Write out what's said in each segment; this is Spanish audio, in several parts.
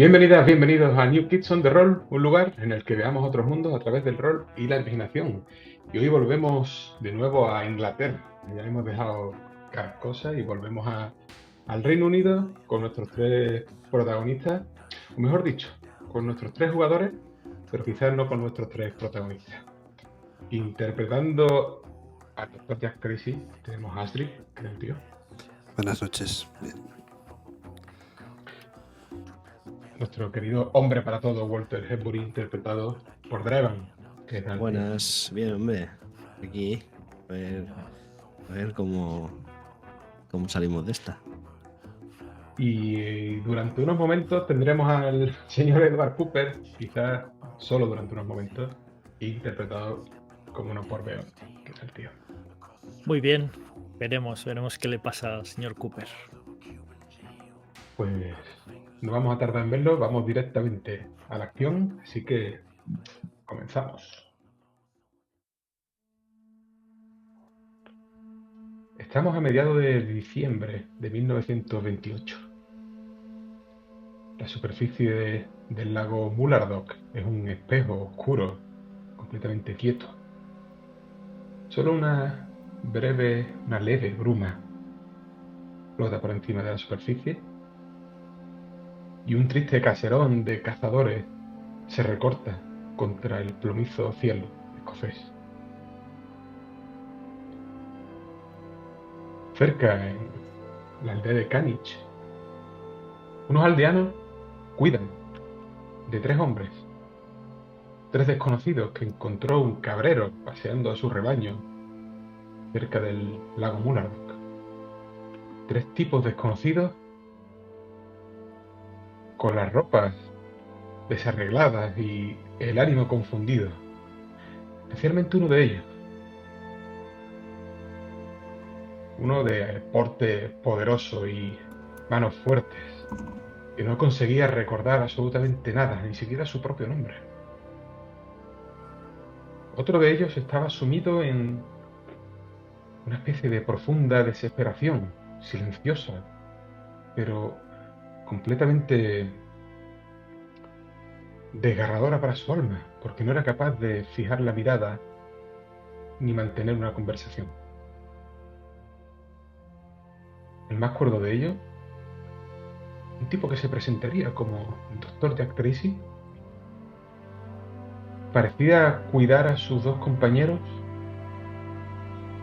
Bienvenidas, bienvenidos a New Kids on the Roll, un lugar en el que veamos otros mundos a través del rol y la imaginación. Y hoy volvemos de nuevo a Inglaterra. Ya hemos dejado Carcosa y volvemos al Reino Unido con nuestros tres protagonistas, o mejor dicho, con nuestros tres jugadores, pero quizás no con nuestros tres protagonistas. Interpretando al Dr. Jack Tracy tenemos a Astrid, que es el tío. Buenas noches. Nuestro querido hombre para todo, Walter Hedbury, interpretado por Drevan. ¿Qué tal? Buenas, bien, hombre. Aquí, a ver cómo salimos de esta. Y durante unos momentos tendremos al señor Edward Cooper, quizás solo durante unos momentos, interpretado como uno por Beon, que es el tío. Muy bien, veremos qué le pasa al señor Cooper. Pues no vamos a tardar en verlo, vamos directamente a la acción, así que comenzamos. Estamos a mediados de diciembre de 1928. La superficie del lago Mullardock es un espejo oscuro, completamente quieto. Solo una leve bruma flota por encima de la superficie y un triste caserón de cazadores se recorta contra el plomizo cielo escocés. Cerca, en la aldea de Canich, unos aldeanos cuidan de tres hombres, tres desconocidos que encontró un cabrero paseando a su rebaño cerca del lago Mullardock. Tres tipos desconocidos con las ropas desarregladas y el ánimo confundido, especialmente uno de ellos. Uno de porte poderoso y manos fuertes, que no conseguía recordar absolutamente nada, ni siquiera su propio nombre. Otro de ellos estaba sumido en una especie de profunda desesperación, silenciosa, pero completamente desgarradora para su alma, porque no era capaz de fijar la mirada ni mantener una conversación. El más cuerdo de ellos, un tipo que se presentaría como el Dr. Jack Tracy, parecía cuidar a sus dos compañeros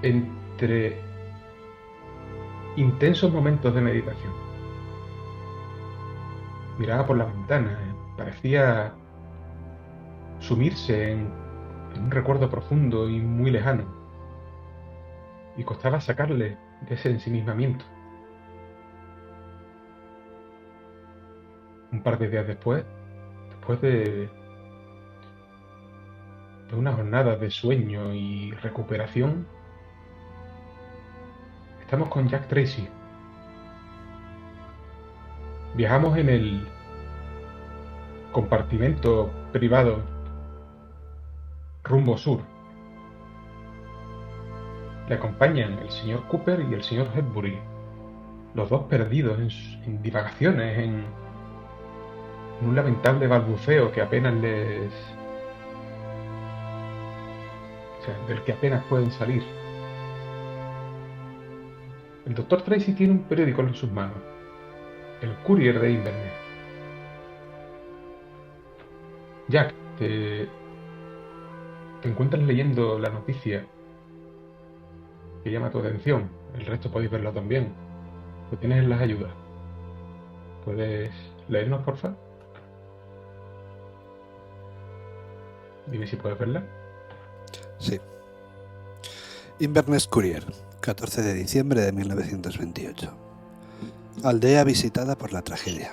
entre intensos momentos de meditación. Miraba por la ventana, parecía sumirse en un recuerdo profundo y muy lejano, y costaba sacarle de ese ensimismamiento. Un par de días después de una jornada de sueño y recuperación, estamos con Jack Tracy. Viajamos en el compartimento privado rumbo sur. Le acompañan el señor Cooper y el señor Hedbury, los dos perdidos en divagaciones, en un lamentable balbuceo que apenas del que apenas pueden salir. El Dr. Tracy tiene un periódico en sus manos, el Courier de Inverness. Jack, te encuentras leyendo la noticia que llama tu atención. El resto podéis verlo también. Lo tienes en las ayudas. ¿Puedes leernos, por favor? Dime si puedes verla. Sí. Inverness Courier, 14 de diciembre de 1928. Aldea visitada por la tragedia.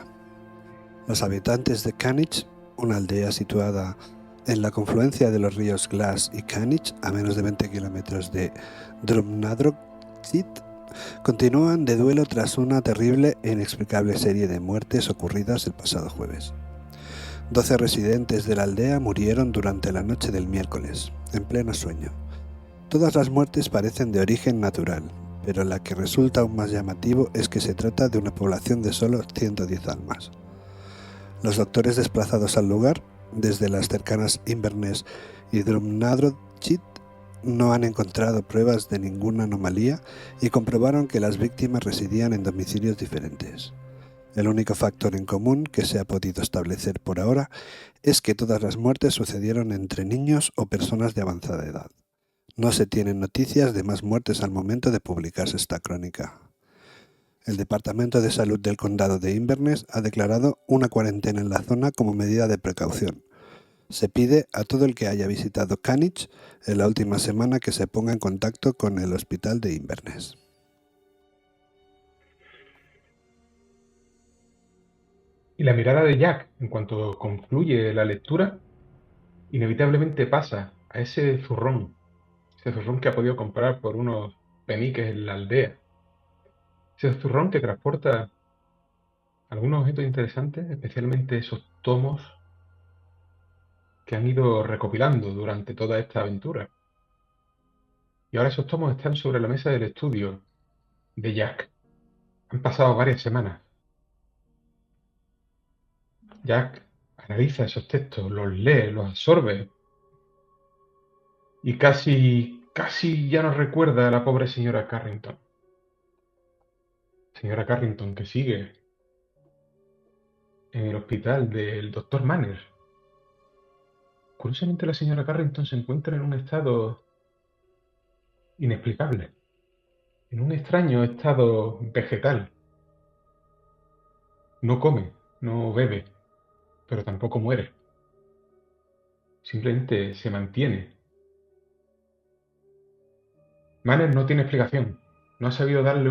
Los habitantes de Canich, una aldea situada en la confluencia de los ríos Glass y Canich, a menos de 20 kilómetros de Drumnadrochit, continúan de duelo tras una terrible e inexplicable serie de muertes ocurridas el pasado jueves. 12 residentes de la aldea murieron durante la noche del miércoles, en pleno sueño. Todas las muertes parecen de origen natural, pero la que resulta aún más llamativo es que se trata de una población de solo 110 almas. Los doctores desplazados al lugar, desde las cercanas Inverness y Drumnadrochit, no han encontrado pruebas de ninguna anomalía y comprobaron que las víctimas residían en domicilios diferentes. El único factor en común que se ha podido establecer por ahora es que todas las muertes sucedieron entre niños o personas de avanzada edad. No se tienen noticias de más muertes al momento de publicarse esta crónica. El Departamento de Salud del Condado de Inverness ha declarado una cuarentena en la zona como medida de precaución. Se pide a todo el que haya visitado Canich en la última semana que se ponga en contacto con el hospital de Inverness. Y la mirada de Jack, en cuanto concluye la lectura, inevitablemente pasa a ese zurrón que ha podido comprar por unos peniques en la aldea. Ese zurrón que transporta algunos objetos interesantes, especialmente esos tomos que han ido recopilando durante toda esta aventura. Y ahora esos tomos están sobre la mesa del estudio de Jack. Han pasado varias semanas. Jack analiza esos textos, los lee, los absorbe y casi ya no recuerda a la pobre señora Carrington. Señora Carrington que sigue en el hospital del doctor Manners. Curiosamente la señora Carrington se encuentra en un estado inexplicable, en un extraño estado vegetal. No come, no bebe, pero tampoco muere. Simplemente se mantiene. Manners no tiene explicación. No ha sabido darle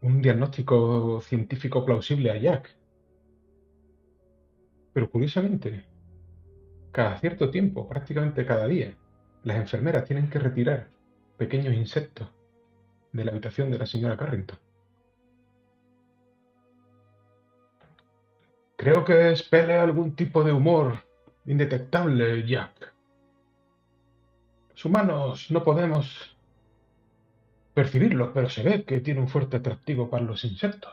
un diagnóstico científico plausible a Jack. Pero curiosamente, cada cierto tiempo, prácticamente cada día, las enfermeras tienen que retirar pequeños insectos de la habitación de la señora Carrington. Creo que espele algún tipo de humor indetectable, Jack. Los humanos no podemos percibirlo, pero se ve que tiene un fuerte atractivo para los insectos.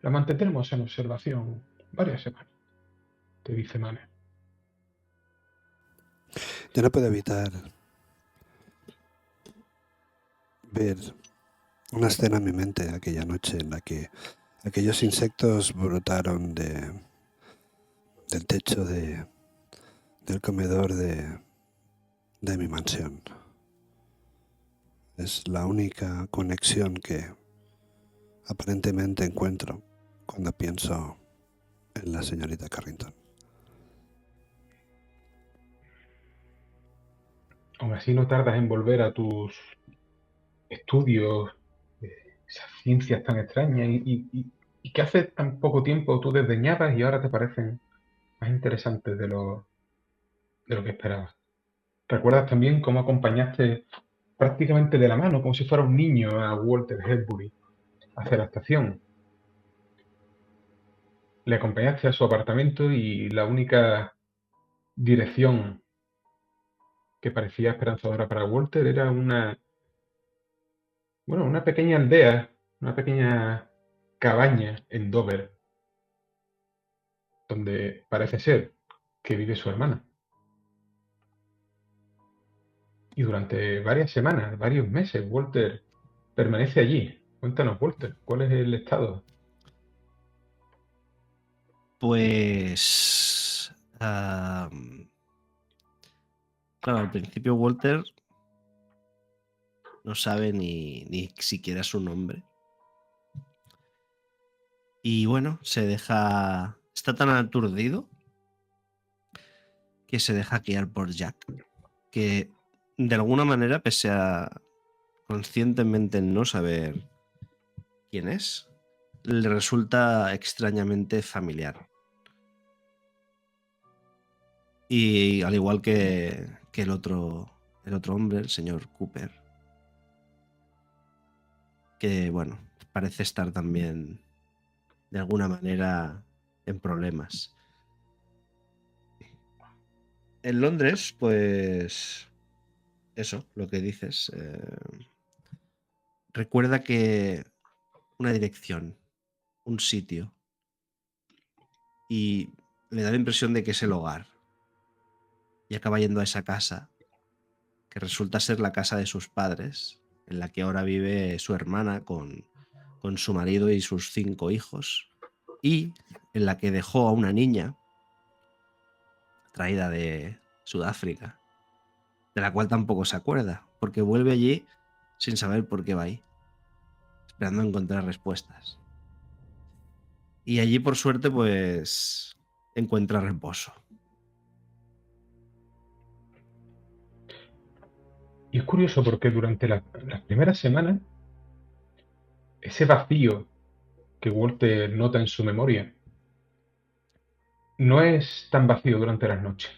La mantendremos en observación varias semanas, te dice Mane. Yo no puedo evitar ver una escena en mi mente aquella noche en la que aquellos insectos brotaron del techo del comedor de mi mansión. Es la única conexión que aparentemente encuentro cuando pienso en la señorita Carrington. Aún así no tardas en volver a tus estudios, esas ciencias tan extrañas y que hace tan poco tiempo tú desdeñabas y ahora te parecen más interesantes de lo que esperabas. ¿Recuerdas también cómo acompañaste prácticamente de la mano, como si fuera un niño, a Walter Hedbury hacia la estación? Le acompañaste a su apartamento y la única dirección que parecía esperanzadora para Walter era una pequeña aldea, una pequeña cabaña en Dover, donde parece ser que vive su hermana. Y durante varias semanas, varios meses, Walter permanece allí. Cuéntanos, Walter, ¿cuál es el estado? Pues... claro, al principio Walter no sabe ni siquiera su nombre. Y bueno, se deja... Está tan aturdido que se deja guiar por Jack, que de alguna manera, pese a conscientemente no saber quién es, le resulta extrañamente familiar. Y al igual que el otro hombre, el señor Cooper, que bueno, parece estar también de alguna manera en problemas. En Londres, pues eso, lo que dices, recuerda que una dirección, un sitio, y le da la impresión de que es el hogar. Y acaba yendo a esa casa, que resulta ser la casa de sus padres, en la que ahora vive su hermana con su marido y sus 5 hijos, y en la que dejó a una niña traída de Sudáfrica, de la cual tampoco se acuerda, porque vuelve allí sin saber por qué va ahí, esperando encontrar respuestas. Y allí, por suerte, pues encuentra reposo. Y es curioso porque durante las primeras semanas, ese vacío que Walter nota en su memoria no es tan vacío durante las noches.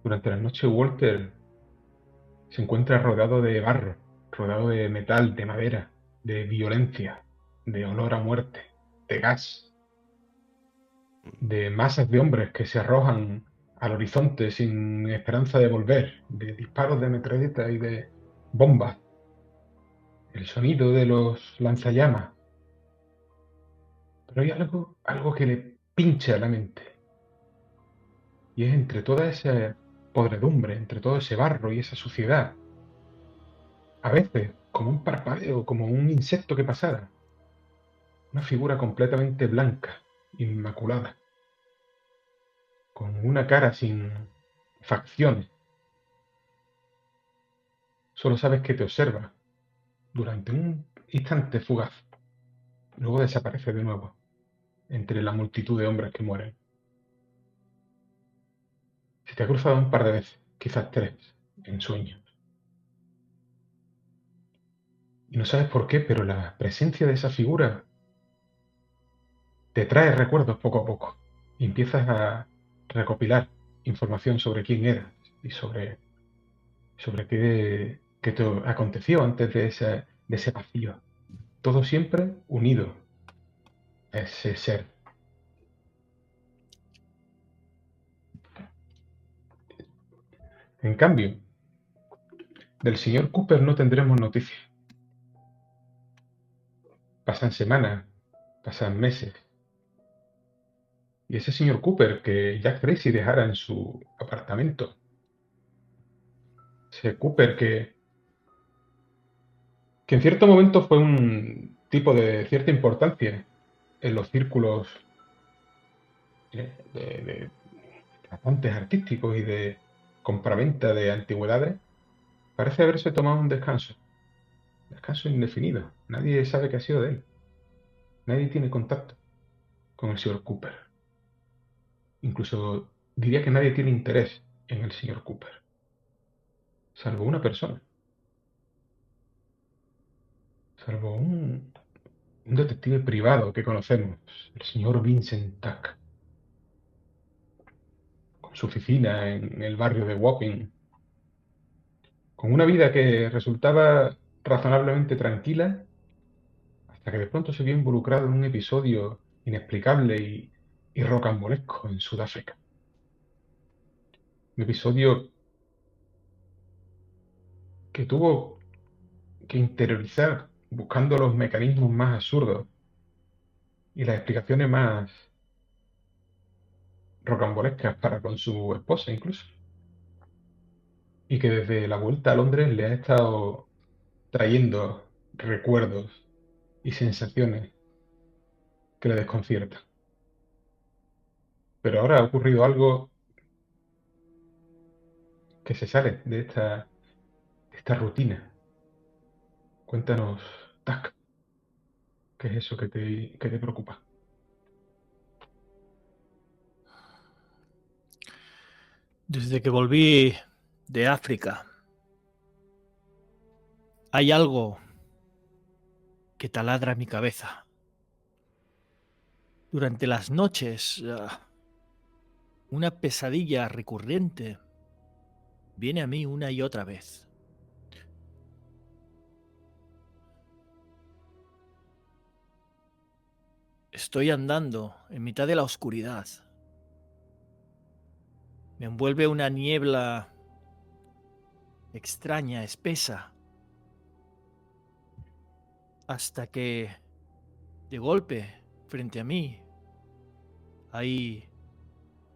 Durante las noches Walter se encuentra rodeado de barro, rodeado de metal, de madera, de violencia, de olor a muerte, de gas, de masas de hombres que se arrojan al horizonte sin esperanza de volver, de disparos de metralleta y de bombas, el sonido de los lanzallamas. Pero hay algo que le pincha la mente. Y es entre toda esa podredumbre, entre todo ese barro y esa suciedad, a veces como un parpadeo, como un insecto que pasara, una figura completamente blanca, inmaculada, con una cara sin facciones. Solo sabes que te observa durante un instante fugaz, luego desaparece de nuevo entre la multitud de hombres que mueren. Se te ha cruzado un par de veces, quizás 3, en sueños. Y no sabes por qué, pero la presencia de esa figura te trae recuerdos poco a poco. Y empiezas a recopilar información sobre quién eras y sobre qué te aconteció antes de ese vacío. Todo siempre unido a ese ser. En cambio, del señor Cooper no tendremos noticias. Pasan semanas, pasan meses. Y ese señor Cooper que Jack Tracy dejara en su apartamento. Ese Cooper que en cierto momento fue un tipo de cierta importancia en los círculos de tratantes artísticos y de compraventa de antigüedades, parece haberse tomado un descanso indefinido. Nadie sabe qué ha sido de él. Nadie tiene contacto con el señor Cooper. Incluso diría que nadie tiene interés en el señor Cooper, salvo una persona, salvo un detective privado que conocemos, el señor Vincent Tuck, con su oficina en el barrio de Wapping, con una vida que resultaba razonablemente tranquila, hasta que de pronto se vio involucrado en un episodio inexplicable y rocambolesco en Sudáfrica. Un episodio que tuvo que interiorizar buscando los mecanismos más absurdos y las explicaciones más rocambolescas para con su esposa incluso. Y que desde la vuelta a Londres le ha estado trayendo recuerdos y sensaciones que le desconciertan. Pero ahora ha ocurrido algo que se sale de esta rutina. Cuéntanos, Tac, ¿qué es eso que te preocupa? Desde que volví de África, hay algo que taladra mi cabeza. Durante las noches, una pesadilla recurrente viene a mí una y otra vez. Estoy andando en mitad de la oscuridad. Me envuelve una niebla extraña, espesa, hasta que, de golpe, frente a mí, hay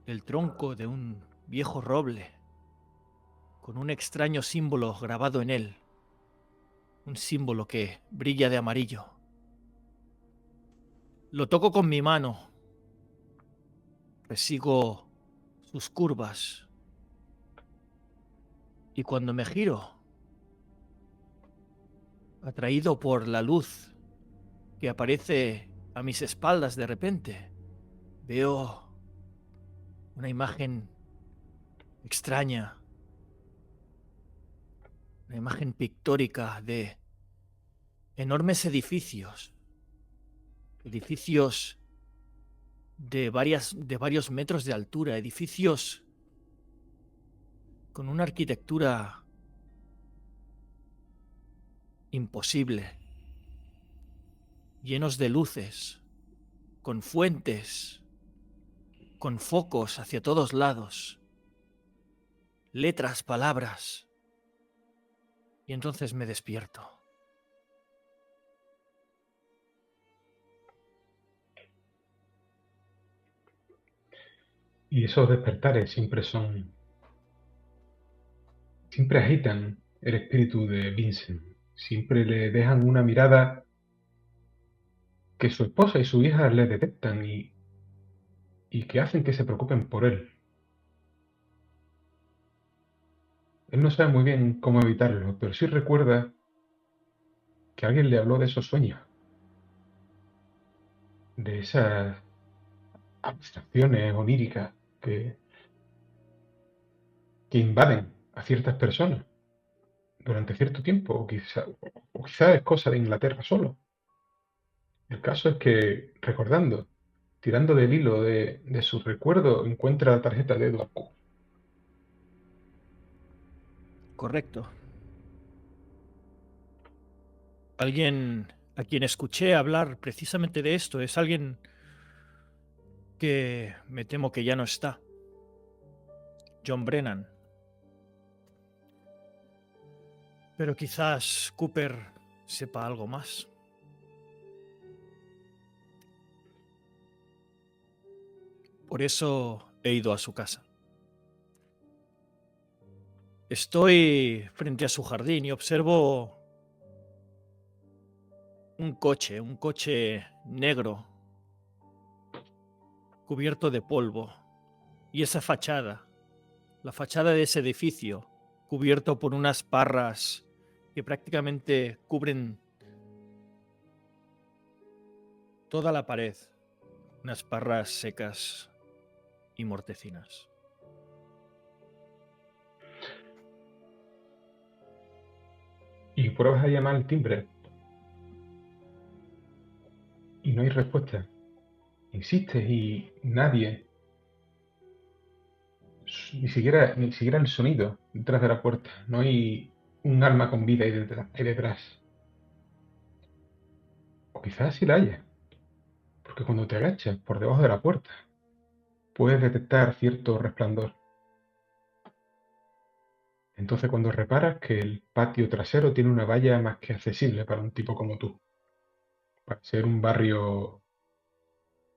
el tronco de un viejo roble con un extraño símbolo grabado en él. Un símbolo que brilla de amarillo. Lo toco con mi mano. Persigo sus curvas. Y cuando me giro, atraído por la luz que aparece a mis espaldas de repente, veo una imagen extraña, una imagen pictórica de enormes edificios, edificios de varios metros de altura, edificios con una arquitectura imposible, llenos de luces, con fuentes, con focos hacia todos lados, letras, palabras. Y entonces me despierto. Y esos despertares siempre agitan el espíritu de Vincent. Siempre le dejan una mirada que su esposa y su hija le detectan y que hacen que se preocupen por él. Él no sabe muy bien cómo evitarlo, pero sí recuerda que alguien le habló de esos sueños, de esas abstracciones oníricas que invaden a ciertas personas durante cierto tiempo, o quizá es cosa de Inglaterra solo. El caso es que, recordando, tirando del hilo de sus recuerdos, encuentra la tarjeta de Edward Q. Correcto. Alguien a quien escuché hablar precisamente de esto es alguien que me temo que ya no está. John Brennan. Pero quizás Cooper sepa algo más. Por eso he ido a su casa. Estoy frente a su jardín y observo un coche negro, cubierto de polvo, y esa fachada, la fachada de ese edificio, cubierto por unas parras que prácticamente cubren toda la pared, unas parras secas y mortecinas. Y pruebas a llamar al timbre y no hay respuesta. Insistes y nadie, ni siquiera el sonido detrás de la puerta. No hay un alma con vida ahí detrás. O quizás sí la haya, porque cuando te agachas por debajo de la puerta, puedes detectar cierto resplandor. Entonces cuando reparas que el patio trasero tiene una valla más que accesible para un tipo como tú. Para ser un barrio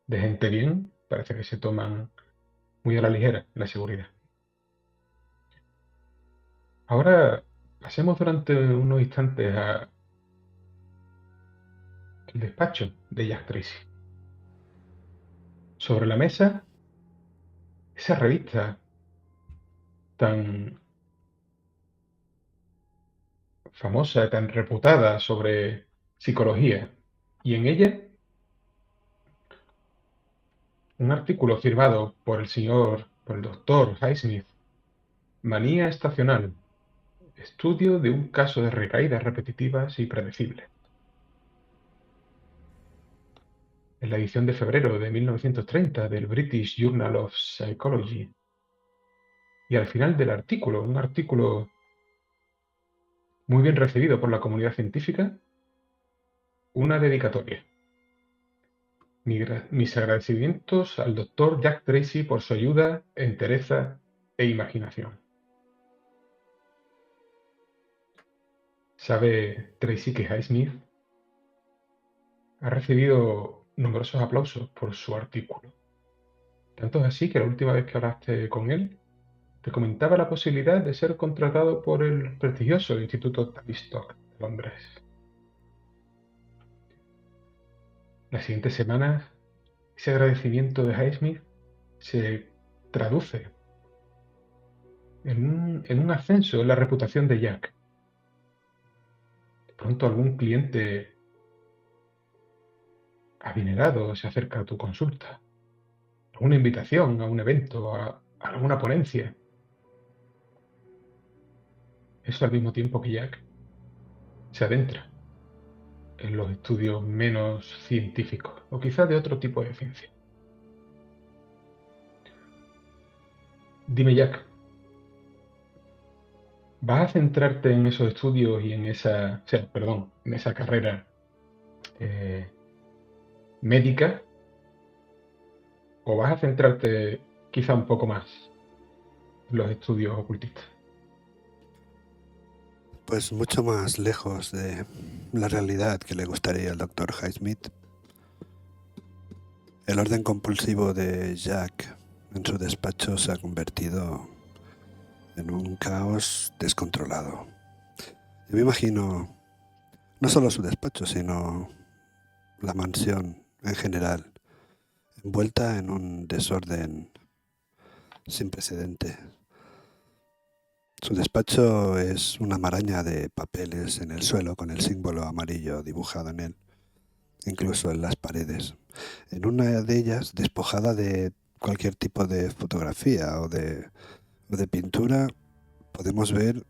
de gente bien, parece que se toman muy a la ligera la seguridad. Ahora pasemos durante unos instantes al despacho de Jack Tracy. Sobre la mesa, esa revista tan famosa, tan reputada sobre psicología, y en ella un artículo firmado por el doctor Highsmith, Manía estacional, estudio de un caso de recaídas repetitivas y predecibles. En la edición de febrero de 1930 del British Journal of Psychology. Y al final del artículo, un artículo muy bien recibido por la comunidad científica, una dedicatoria. Mis agradecimientos al doctor Jack Tracy por su ayuda, entereza e imaginación. Sabe Tracy que Highsmith ha recibido numerosos aplausos por su artículo. Tanto es así que la última vez que hablaste con él, te comentaba la posibilidad de ser contratado por el prestigioso Instituto Tavistock de Londres. Las siguientes semanas, ese agradecimiento de Highsmith se traduce en un ascenso en la reputación de Jack. De pronto algún cliente adinerado se acerca a tu consulta, a una invitación, a un evento, a alguna ponencia. Eso al mismo tiempo que Jack se adentra en los estudios menos científicos, o quizás de otro tipo de ciencia. Dime, Jack, ¿vas a centrarte en esos estudios y en en esa carrera médica, o vas a centrarte quizá un poco más en los estudios ocultistas? Pues mucho más lejos de la realidad que le gustaría al Dr. Highsmith. El orden compulsivo de Jack en su despacho se ha convertido en un caos descontrolado. Yo me imagino no solo su despacho, sino la mansión en general, envuelta en un desorden sin precedente. Su despacho es una maraña de papeles en el suelo con el símbolo amarillo dibujado en él, incluso en las paredes. En una de ellas, despojada de cualquier tipo de fotografía o de pintura, podemos ver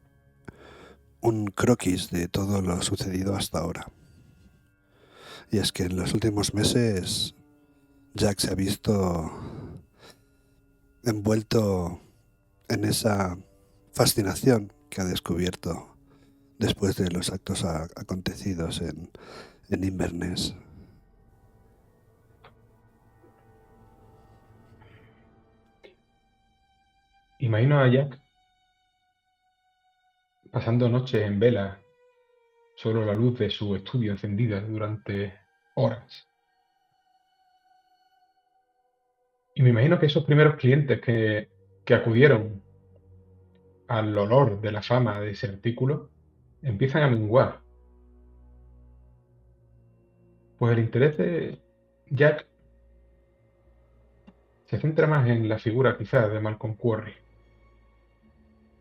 un croquis de todo lo sucedido hasta ahora. Y es que en los últimos meses Jack se ha visto envuelto en esa fascinación que ha descubierto después de los actos acontecidos en Inverness. Imagino a Jack pasando noches en vela, solo la luz de su estudio encendida durante horas. Y me imagino que esos primeros clientes que acudieron al olor de la fama de ese artículo empiezan a menguar. Pues el interés de Jack se centra más en la figura quizás de Malcolm Quarry,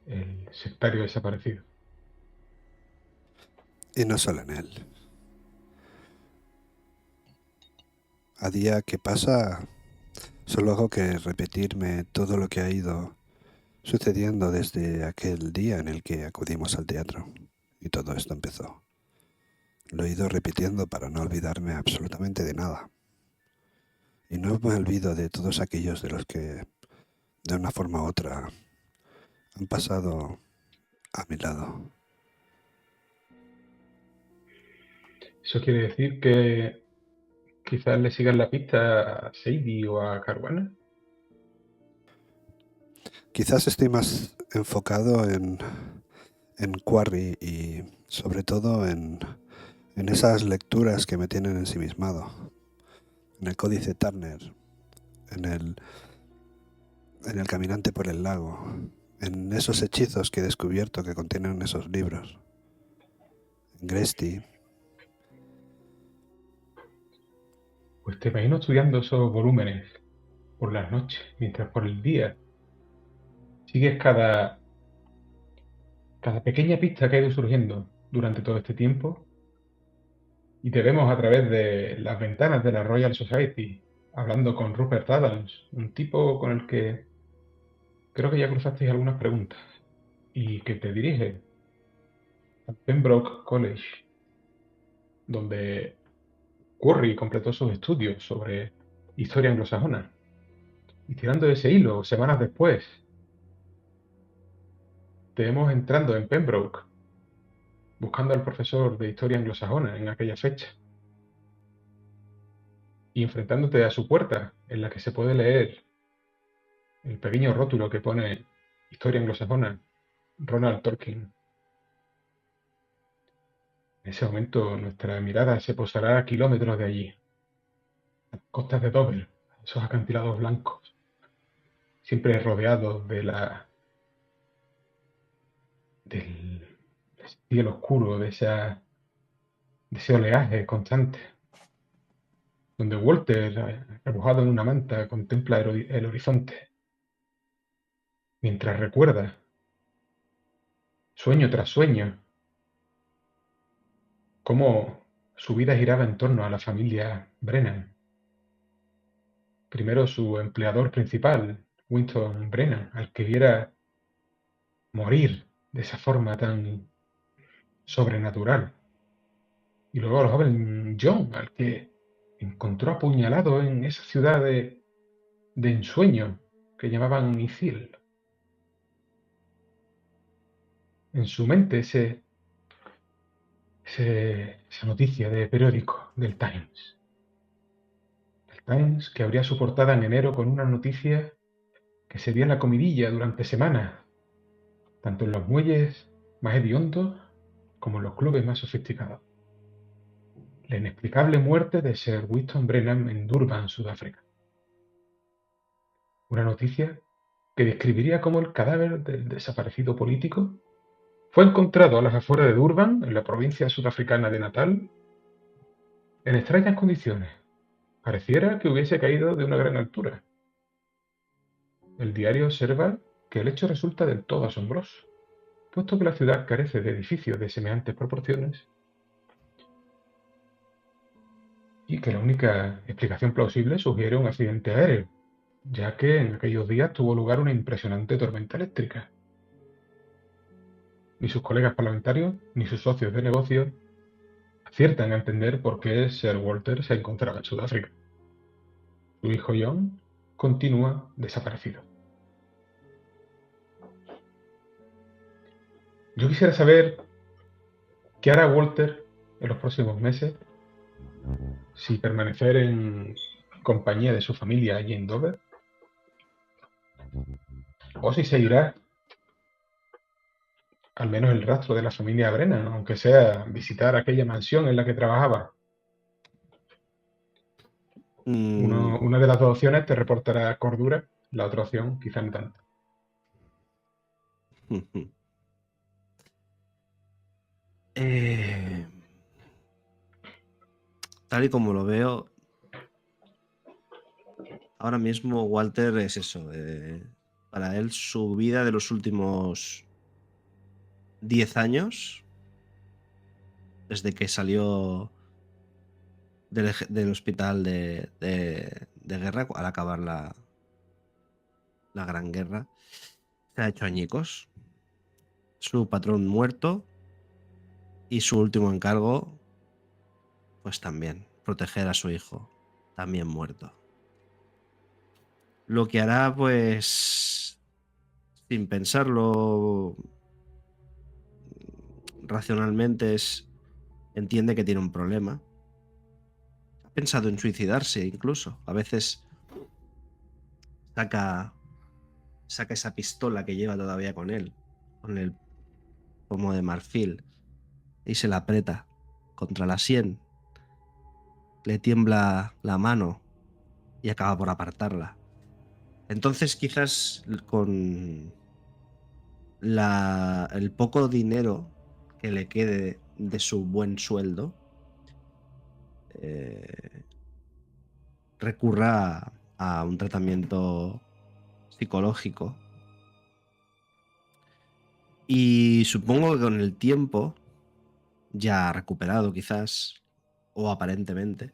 el sectario desaparecido. Y no solo en él. A día que pasa, solo hago que repetirme todo lo que ha ido sucediendo desde aquel día en el que acudimos al teatro. Y todo esto empezó. Lo he ido repitiendo para no olvidarme absolutamente de nada. Y no me olvido de todos aquellos de los que, de una forma u otra, han pasado a mi lado. Eso quiere decir que quizás le sigan la pista a Sadie o a Caruana. Quizás estoy más enfocado en Quarry y sobre todo en esas lecturas que me tienen ensimismado. En el Códice Turner, en el Caminante por el Lago, en esos hechizos que he descubierto que contienen esos libros. En Gresty. Pues te imagino estudiando esos volúmenes por las noches, mientras por el día sigues cada pequeña pista que ha ido surgiendo durante todo este tiempo, y te vemos a través de las ventanas de la Royal Society hablando con Rupert Adams, un tipo con el que creo que ya cruzasteis algunas preguntas, y que te dirige a Pembroke College, donde Curry completó sus estudios sobre historia anglosajona. Y tirando de ese hilo, semanas después, te vemos entrando en Pembroke, buscando al profesor de historia anglosajona en aquella fecha, y enfrentándote a su puerta, en la que se puede leer el pequeño rótulo que pone Historia anglosajona, Ronald Tolkien. En ese momento nuestra mirada se posará a kilómetros de allí, a las costas de Dover, esos acantilados blancos, siempre rodeados del cielo oscuro, de ese oleaje constante, donde Walter, arrojado en una manta, contempla el horizonte, mientras recuerda, sueño tras sueño, cómo su vida giraba en torno a la familia Brennan. Primero su empleador principal, Winston Brennan, al que viera morir de esa forma tan sobrenatural. Y luego el joven John, al que encontró apuñalado en esa ciudad de ensueño que llamaban Isil. En su mente esa noticia de periódico del Times. El Times que abría su portada en enero con una noticia que sería la comidilla durante semanas, tanto en los muelles más hediondos como en los clubes más sofisticados. La inexplicable muerte de Sir Winston Brennan en Durban, Sudáfrica. Una noticia que describiría cómo el cadáver del desaparecido político fue encontrado a las afueras de Durban, en la provincia sudafricana de Natal, en extrañas condiciones. Pareciera que hubiese caído de una gran altura. El diario observa que el hecho resulta del todo asombroso, puesto que la ciudad carece de edificios de semejantes proporciones y que la única explicación plausible sugiere un accidente aéreo, ya que en aquellos días tuvo lugar una impresionante tormenta eléctrica. Ni sus colegas parlamentarios ni sus socios de negocio aciertan a entender por qué Sir Walter se encontraba en Sudáfrica. Su hijo John continúa desaparecido. Yo quisiera saber qué hará Walter en los próximos meses, si permanecer en compañía de su familia allí en Dover, o si seguirá al menos el rastro de la familia Brennan, aunque sea visitar aquella mansión en la que trabajaba. Una de las dos opciones te reportará cordura, la otra opción quizá no tanto. Tal y como lo veo, ahora mismo Walter es eso. Para él, su vida de los últimos 10 años, desde que salió del hospital de guerra al acabar la Gran Guerra, se ha hecho añicos. Su patrón muerto y su último encargo, pues también, proteger a su hijo, también muerto. Lo que hará, pues, sin pensarlo racionalmente, entiende que tiene un problema. Ha pensado en suicidarse incluso. A veces saca esa pistola que lleva todavía con él, con el pomo de marfil, y se la aprieta contra la sien. Le tiembla la mano y acaba por apartarla. Entonces, quizás con el poco dinero que le quede de su buen sueldo, recurra a un tratamiento psicológico. Y supongo que con el tiempo, ya recuperado quizás, o aparentemente,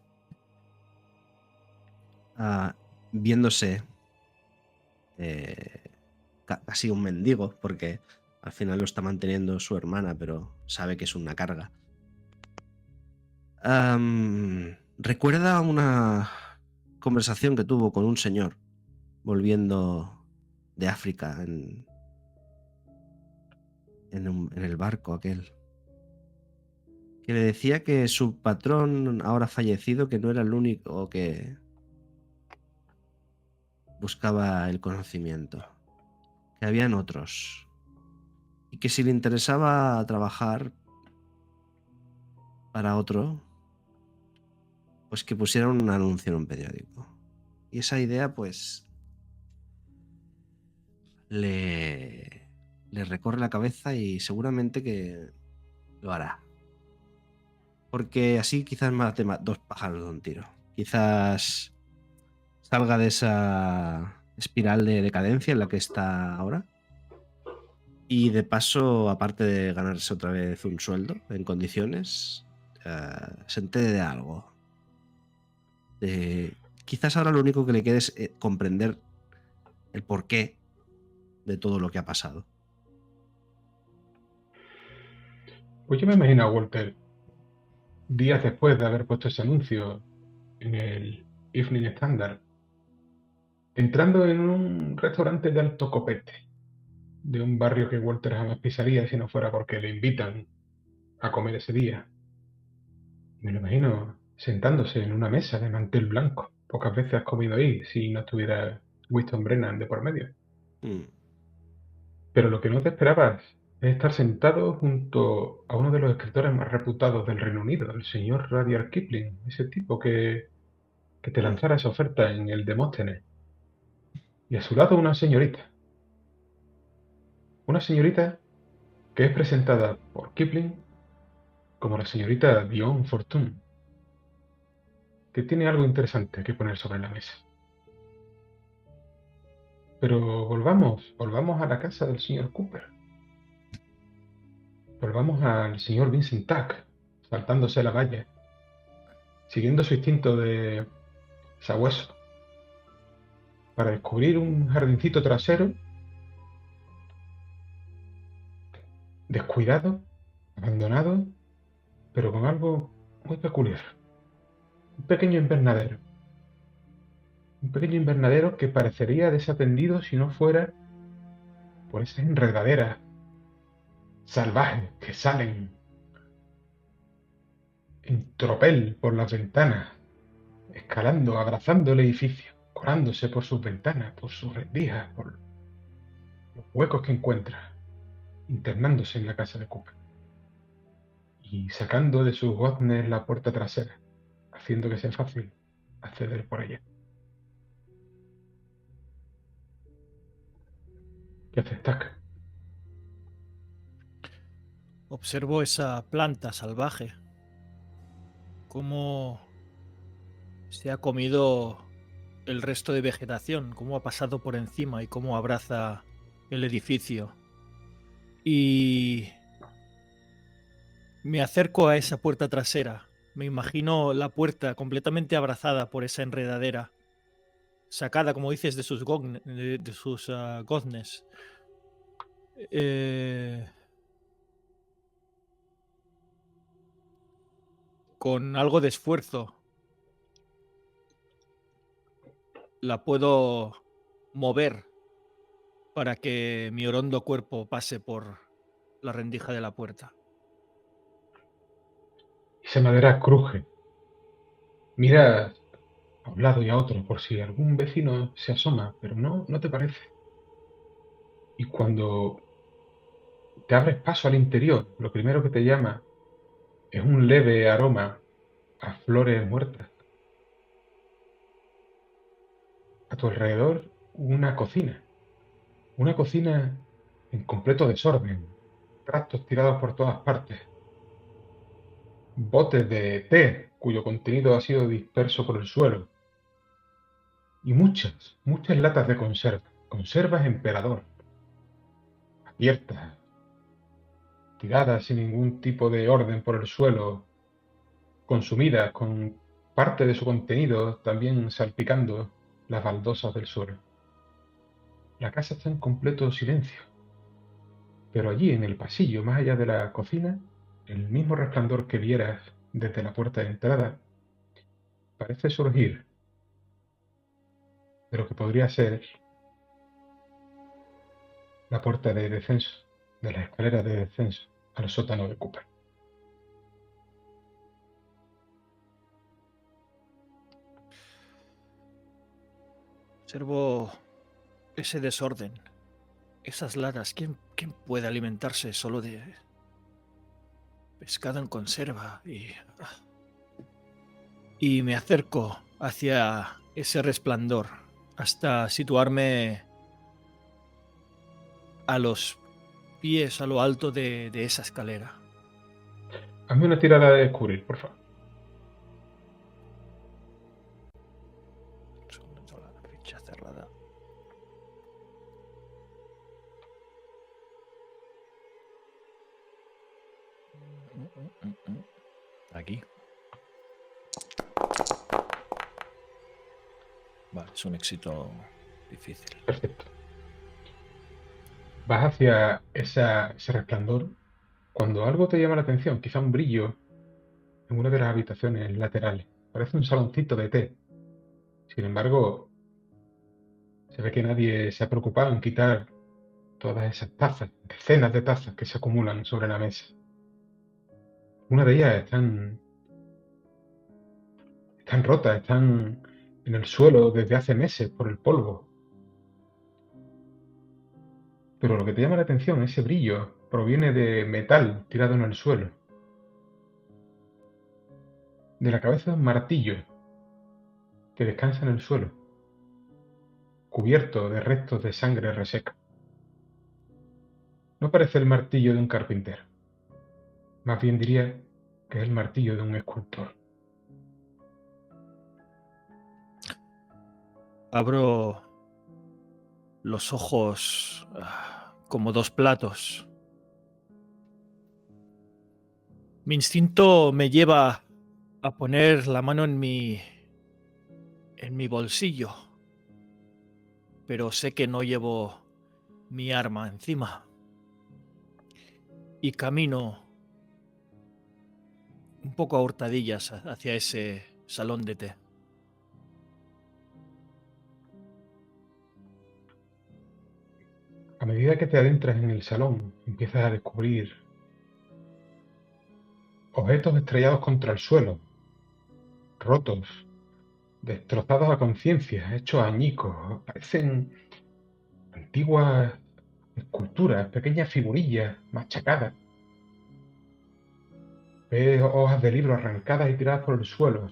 viéndose casi un mendigo, porque al final lo está manteniendo su hermana, pero sabe que es una carga. Recuerda una conversación que tuvo con un señor volviendo de África en el barco aquel, que le decía que su patrón, ahora fallecido, que no era el único que buscaba el conocimiento, que habían otros, y que si le interesaba trabajar para otro, pues que pusieran un anuncio en un periódico. Y esa idea, pues, le recorre la cabeza y seguramente que lo hará. Porque así quizás mate dos pájaros de un tiro. Quizás salga de esa espiral de decadencia en la que está ahora. Y de paso, aparte de ganarse otra vez un sueldo en condiciones, se entere de algo. Quizás ahora lo único que le quede es comprender el porqué de todo lo que ha pasado. Pues yo me imagino a Walter días después de haber puesto ese anuncio en el Evening Standard, entrando en un restaurante de alto copete, de un barrio que Walter jamás pisaría si no fuera porque le invitan a comer ese día. Me lo imagino sentándose en una mesa de mantel blanco. Pocas veces has comido ahí si no estuviera Winston Brennan de por medio. Pero lo que no te esperabas es estar sentado junto a uno de los escritores más reputados del Reino Unido, el señor Rudyard Kipling, ese tipo que te lanzara esa oferta en el Demóstenes. Y a su lado una señorita. Una señorita que es presentada por Kipling como la señorita Dion Fortune, que tiene algo interesante que poner sobre la mesa. Pero volvamos a la casa del señor Cooper. Volvamos al señor Vincent Tuck, saltándose la valla, siguiendo su instinto de sabueso, para descubrir un jardincito trasero, descuidado, abandonado, pero con algo muy peculiar. Un pequeño invernadero. Un pequeño invernadero que parecería desatendido si no fuera por esas enredaderas salvajes que salen en tropel por las ventanas, escalando, abrazando el edificio, colándose por sus ventanas, por sus rendijas, por los huecos que encuentra, internándose en la casa de Cooper y sacando de sus goznes la puerta trasera, haciendo que sea fácil acceder por ella. ¿Qué haces, Tac? Observo esa planta salvaje, cómo se ha comido el resto de vegetación, cómo ha pasado por encima y cómo abraza el edificio. Y me acerco a esa puerta trasera. Me imagino la puerta completamente abrazada por esa enredadera, sacada, como dices, de sus goznes. Con algo de esfuerzo la puedo mover para que mi orondo cuerpo pase por la rendija de la puerta. Esa madera cruje. Mira a un lado y a otro por si algún vecino se asoma, pero no te parece. Y cuando te abres paso al interior, lo primero que te llama es un leve aroma a flores muertas. A tu alrededor, una cocina en completo desorden, trastos tirados por todas partes, botes de té cuyo contenido ha sido disperso por el suelo, y muchas latas de conservas emperador, abiertas, tiradas sin ningún tipo de orden por el suelo, consumidas con parte de su contenido también salpicando las baldosas del suelo. La casa está en completo silencio, pero allí en el pasillo, más allá de la cocina, el mismo resplandor que vieras desde la puerta de entrada parece surgir de lo que podría ser la puerta de descenso, de la escalera de descenso al sótano de Cooper. Observo ese desorden, esas latas. ¿Quién puede alimentarse solo de pescado en conserva? Y me acerco hacia ese resplandor hasta situarme a los pies, a lo alto de esa escalera. Hazme una tirada de descubrir, por favor. La ficha cerrada. Aquí. Vale, es un éxito difícil. Perfecto. Vas hacia ese resplandor cuando algo te llama la atención, quizá un brillo en una de las habitaciones laterales. Parece un saloncito de té. Sin embargo, se ve que nadie se ha preocupado en quitar todas esas tazas, decenas de tazas que se acumulan sobre la mesa. Una de ellas están rotas, están en el suelo desde hace meses por el polvo. Pero lo que te llama la atención, ese brillo, proviene de metal tirado en el suelo. De la cabeza de un martillo que descansa en el suelo, cubierto de restos de sangre reseca. No parece el martillo de un carpintero. Más bien diría que es el martillo de un escultor. Abro los ojos como dos platos. Mi instinto me lleva a poner la mano en mi bolsillo, pero sé que no llevo mi arma encima. Y camino un poco a hurtadillas hacia ese salón de té. A medida que te adentras en el salón, empiezas a descubrir objetos estrellados contra el suelo, rotos, destrozados a conciencia, hechos añicos. Parecen antiguas esculturas, pequeñas figurillas machacadas. Ves hojas de libros arrancadas y tiradas por el suelo.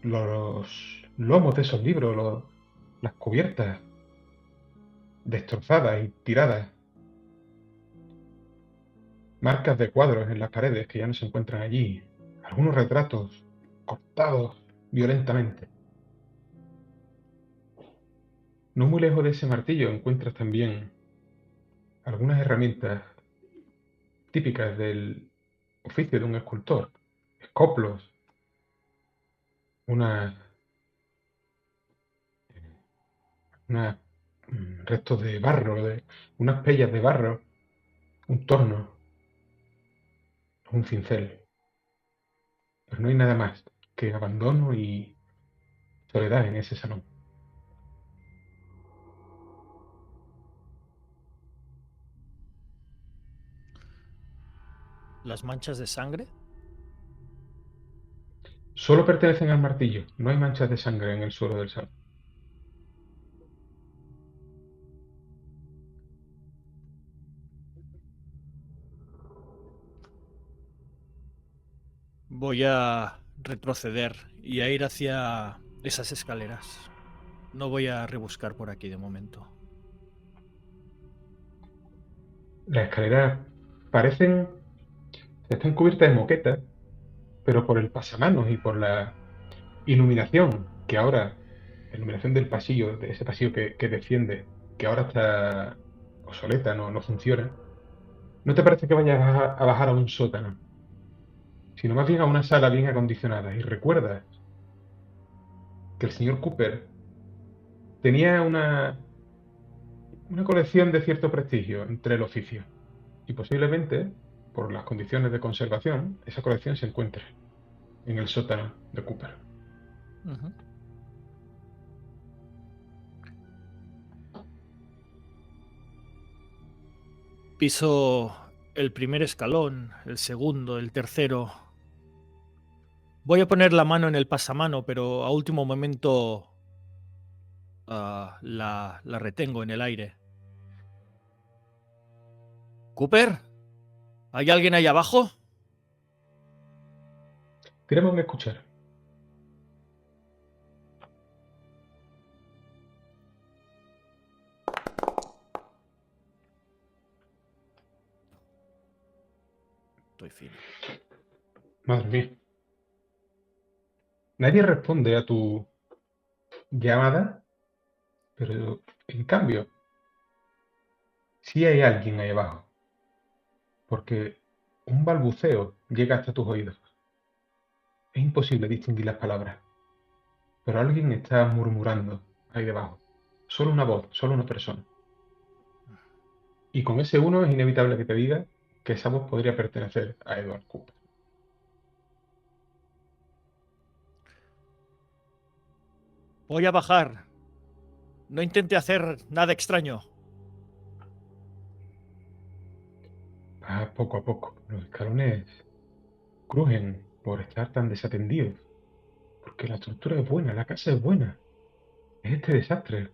Los lomos de esos libros, las cubiertas destrozadas y tiradas. Marcas de cuadros en las paredes que ya no se encuentran allí. Algunos retratos cortados violentamente. No muy lejos de ese martillo encuentras también algunas herramientas típicas del oficio de un escultor. Escoplos, unas restos de barro, unas pellas de barro, un torno, un cincel. Pero no hay nada más que abandono y soledad en ese salón. Las manchas de sangre. Solo pertenecen al martillo, no hay manchas de sangre en el suelo del salón. Voy a retroceder y a ir hacia esas escaleras. No voy a rebuscar por aquí de momento. Las escaleras parecen, están cubiertas de moqueta, pero por el pasamanos y por la iluminación que ahora, la iluminación del pasillo, de ese pasillo que desciende, que ahora está obsoleta, no funciona, no te parece que vayas a bajar a un sótano, sino más bien a una sala bien acondicionada. Y recuerdas que el señor Cooper tenía una colección de cierto prestigio entre el oficio. Y posiblemente, por las condiciones de conservación, esa colección se encuentre en el sótano de Cooper. Uh-huh. Piso el primer escalón, el segundo, el tercero. Voy a poner la mano en el pasamano, pero a último momento la retengo en el aire. ¿Cooper? ¿Hay alguien ahí abajo? Tírame un escuchar. Estoy fino. Madre mía. Nadie responde a tu llamada, pero en cambio, sí hay alguien ahí abajo, porque un balbuceo llega hasta tus oídos. Es imposible distinguir las palabras, pero alguien está murmurando ahí debajo. Solo una voz, solo una persona. Y con ese uno es inevitable que te diga que esa voz podría pertenecer a Edward Cooper. Voy a bajar. No intente hacer nada extraño. Va poco a poco. Los escalones crujen por estar tan desatendidos. Porque la estructura es buena, la casa es buena. Es este desastre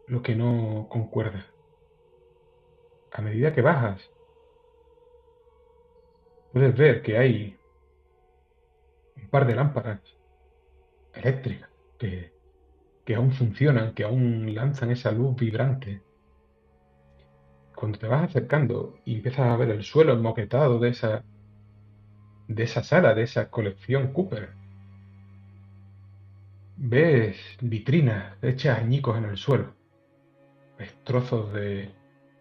lo que no concuerda. A medida que bajas, puedes ver que hay un par de lámparas eléctricas que aún funcionan, que aún lanzan esa luz vibrante. Cuando te vas acercando y empiezas a ver el suelo enmoquetado de esa sala, de esa colección Cooper, ves vitrinas hechas añicos en el suelo, ves trozos de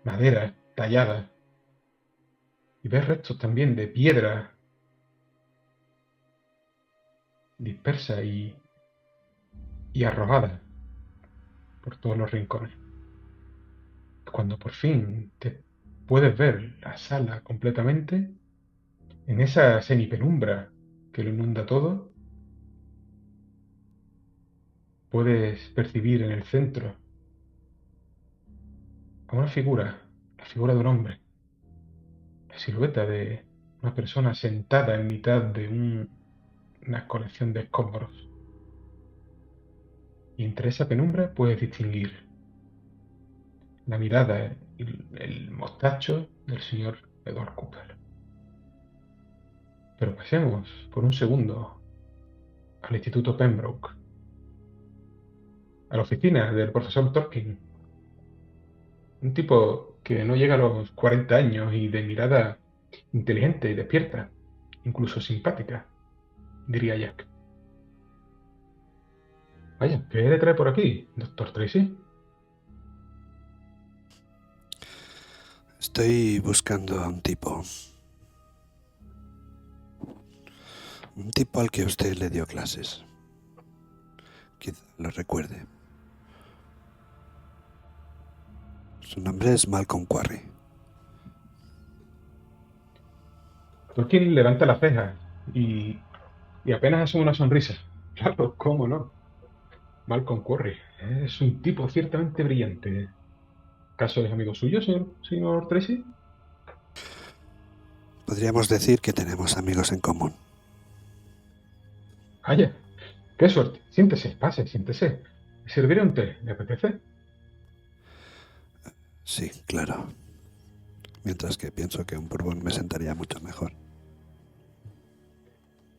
madera talladas y ves restos también de piedra dispersa y arrojada por todos los rincones. Cuando por fin te puedes ver la sala completamente, en esa semipenumbra que lo inunda todo, puedes percibir en el centro a una figura, la figura de un hombre, la silueta de una persona sentada en mitad de una colección de escombros. Y entre esa penumbra puedes distinguir la mirada y el mostacho del señor Edward Cooper. Pero pasemos por un segundo al Instituto Pembroke, a la oficina del profesor Tolkien, un tipo que no llega a los 40 años y de mirada inteligente y despierta, incluso simpática, diría Jack. Vaya, ¿qué le trae por aquí, doctor Tracy? Estoy buscando a un tipo al que usted le dio clases. Quizá lo recuerde. Su nombre es Malcolm Quarry. Tolkien levanta las cejas y apenas asoma una sonrisa. Claro, cómo no. Malcolm Quarry es un tipo ciertamente brillante. ¿Acaso es amigo suyo, señor Tracy? Podríamos decir que tenemos amigos en común. Vaya, qué suerte. Siéntese, pase, siéntese. ¿Serviré un té? ¿Le apetece? Sí, claro. Mientras que pienso que un bourbon me sentaría mucho mejor.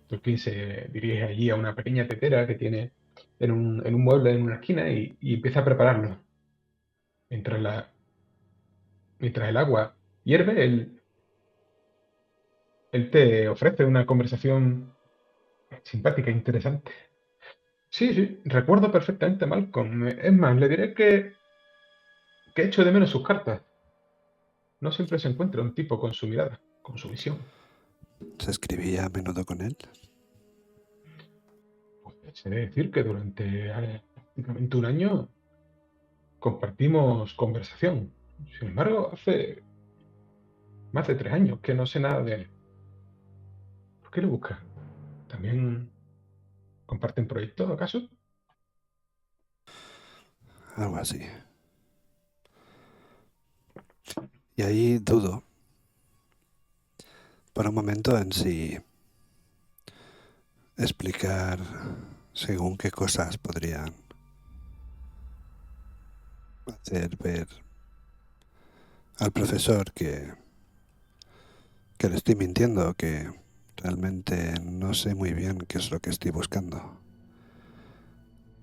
Tolkien se dirige allí a una pequeña tetera que tiene en un mueble en una esquina y empieza a prepararlo. Mientras el agua hierve, él te ofrece una conversación simpática e interesante. Sí, sí, recuerdo perfectamente a Malcolm. Es más, le diré que echo de menos sus cartas. No siempre se encuentra un tipo con su mirada, con su visión. ¿Se escribía a menudo con él? Pues he de decir que durante prácticamente un año compartimos conversación. Sin embargo, hace más de 3 años que no sé nada de él. ¿Por qué lo busca? ¿También comparten proyectos, acaso? Algo así. Y ahí dudo por un momento en si explicar según qué cosas podrían hacer ver al profesor que le estoy mintiendo, que realmente no sé muy bien qué es lo que estoy buscando.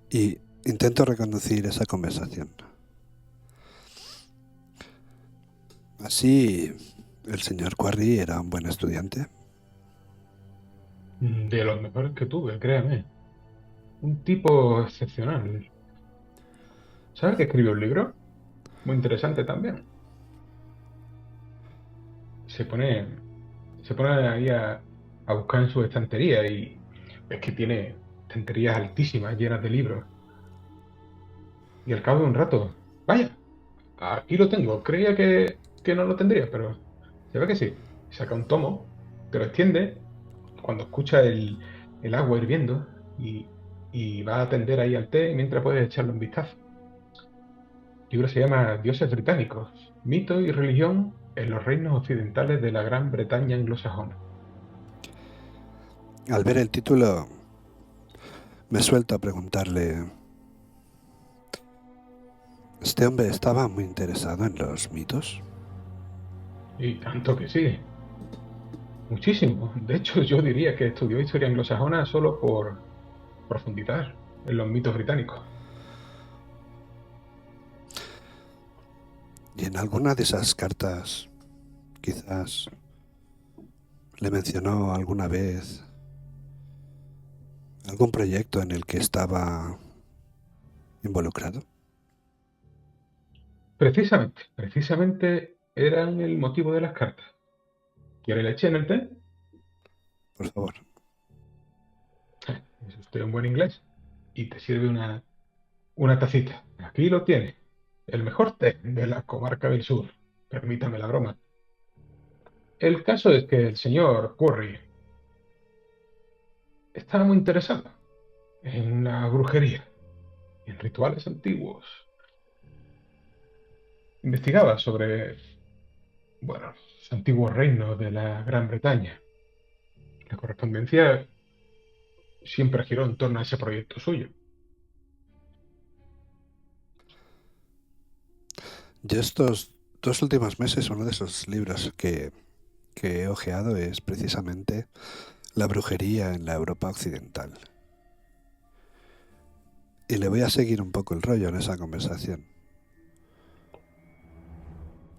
Y intento reconducir esa conversación. Así ¿El señor Quarry era un buen estudiante? De los mejores que tuve, créame. Un tipo excepcional. ¿Sabes que escribió un libro? Muy interesante también. Se pone, se pone ahí a buscar en su estantería y es que tiene estanterías altísimas llenas de libros. Y al cabo de un rato, vaya, aquí lo tengo. Creía que no lo tendría, pero se ve que sí. Saca un tomo, te lo extiende cuando escucha el agua hirviendo y va a atender ahí al té mientras puedes echarle un vistazo. El libro se llama Dioses británicos, mito y religión en los reinos occidentales de la Gran Bretaña anglosajona. Al ver el título, me suelto a preguntarle... ¿Este hombre estaba muy interesado en los mitos? Y tanto que sí, muchísimo. De hecho, yo diría que estudió historia anglosajona solo por profundizar en los mitos británicos. Y en alguna de esas cartas, quizás, le mencionó alguna vez algún proyecto en el que estaba involucrado. Precisamente eran el motivo de las cartas. ¿Quiere leche en el té? Por favor. Es usted un buen inglés. Y te sirve una tacita. Aquí lo tiene. El mejor té de la comarca del sur. Permítame la broma. El caso es que el señor Curry estaba muy interesado en la brujería y en rituales antiguos. Investigaba sobre, bueno, los antiguos reinos de la Gran Bretaña. La correspondencia siempre giró en torno a ese proyecto suyo. Yo estos 2 últimos meses, uno de esos libros que he hojeado es precisamente La brujería en la Europa occidental. Y le voy a seguir un poco el rollo en esa conversación,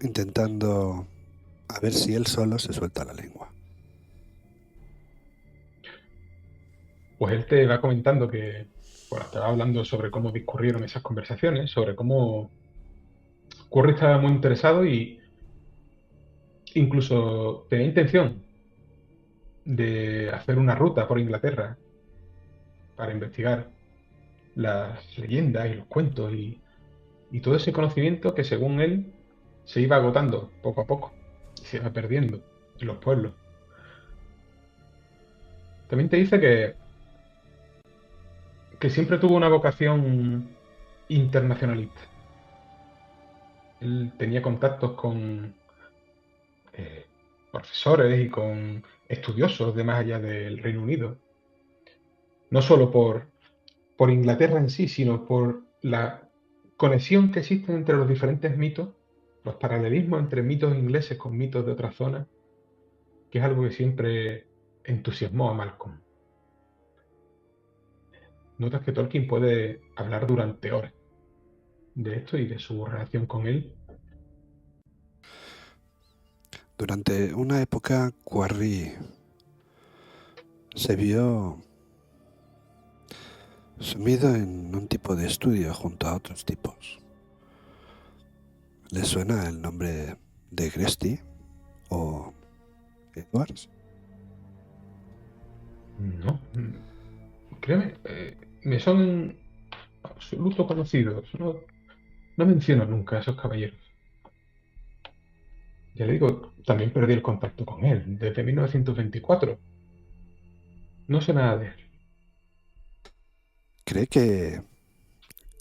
intentando a ver si él solo se suelta la lengua. Pues él te va comentando que, bueno, te va hablando sobre cómo discurrieron esas conversaciones, sobre cómo Curry estaba muy interesado y incluso tenía intención de hacer una ruta por Inglaterra para investigar las leyendas y los cuentos y todo ese conocimiento que según él se iba agotando poco a poco y se iba perdiendo en los pueblos. También te dice que siempre tuvo una vocación internacionalista. Él tenía contactos con eh, profesores y con estudiosos de más allá del Reino Unido, no solo por Inglaterra en sí, sino por la conexión que existe entre los diferentes mitos, los paralelismos entre mitos ingleses con mitos de otras zonas, que es algo que siempre entusiasmó a Malcolm. Notas que Tolkien puede hablar durante horas de esto y de su relación con él. Durante una época, Quarry se vio sumido en un tipo de estudio junto a otros tipos. ¿Le suena el nombre de Gresty o Edwards? No, créeme, me son absoluto conocidos. No, no menciono nunca a esos caballeros. Ya le digo, también perdí el contacto con él desde 1924. No sé nada de él. ¿Cree que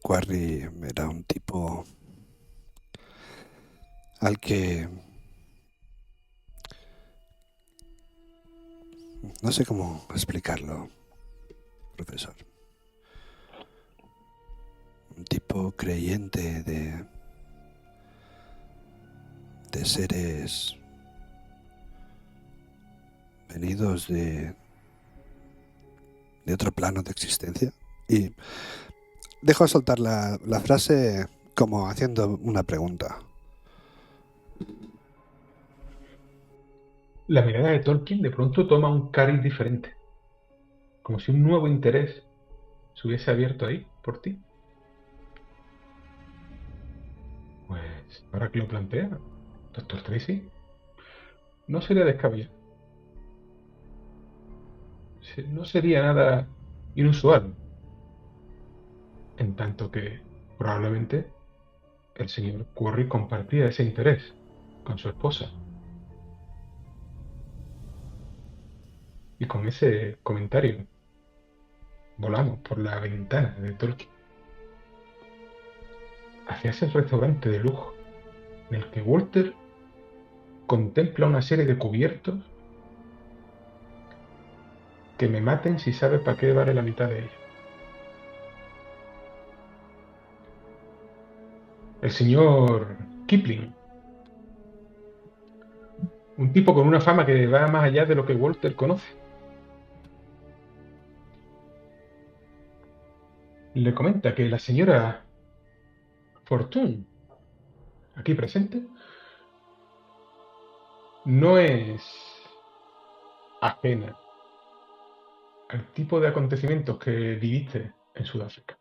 Quarry era un tipo al que... no sé cómo explicarlo, profesor? Un tipo creyente de seres venidos de otro plano de existencia. Y dejo soltar la frase como haciendo una pregunta. La mirada de Tolkien de pronto toma un cariz diferente, como si un nuevo interés se hubiese abierto ahí por ti. Pues ahora que lo plantea, doctor Tracy, no sería descabellado. No sería nada inusual, en tanto que probablemente el señor Curry compartía ese interés con su esposa. Y con ese comentario volamos por la ventana de Tolkien hacia ese restaurante de lujo en el que Walter contempla una serie de cubiertos que me maten si sabe para qué vale la mitad de ellos. El señor Kipling, un tipo con una fama que va más allá de lo que Walter conoce, le comenta que la señora Fortune, aquí presente, no es ajena al tipo de acontecimientos que viviste en Sudáfrica.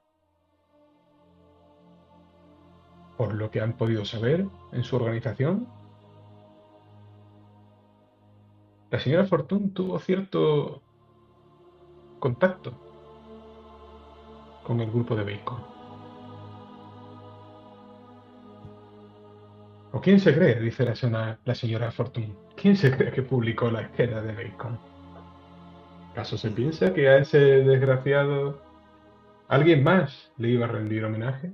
Por lo que han podido saber en su organización, la señora Fortune tuvo cierto contacto con el grupo de Bacon. ¿O quién se cree? Dice la señora Fortune. ¿Quién se cree que publicó la esquela de Bacon? ¿Acaso se piensa que a ese desgraciado alguien más le iba a rendir homenaje?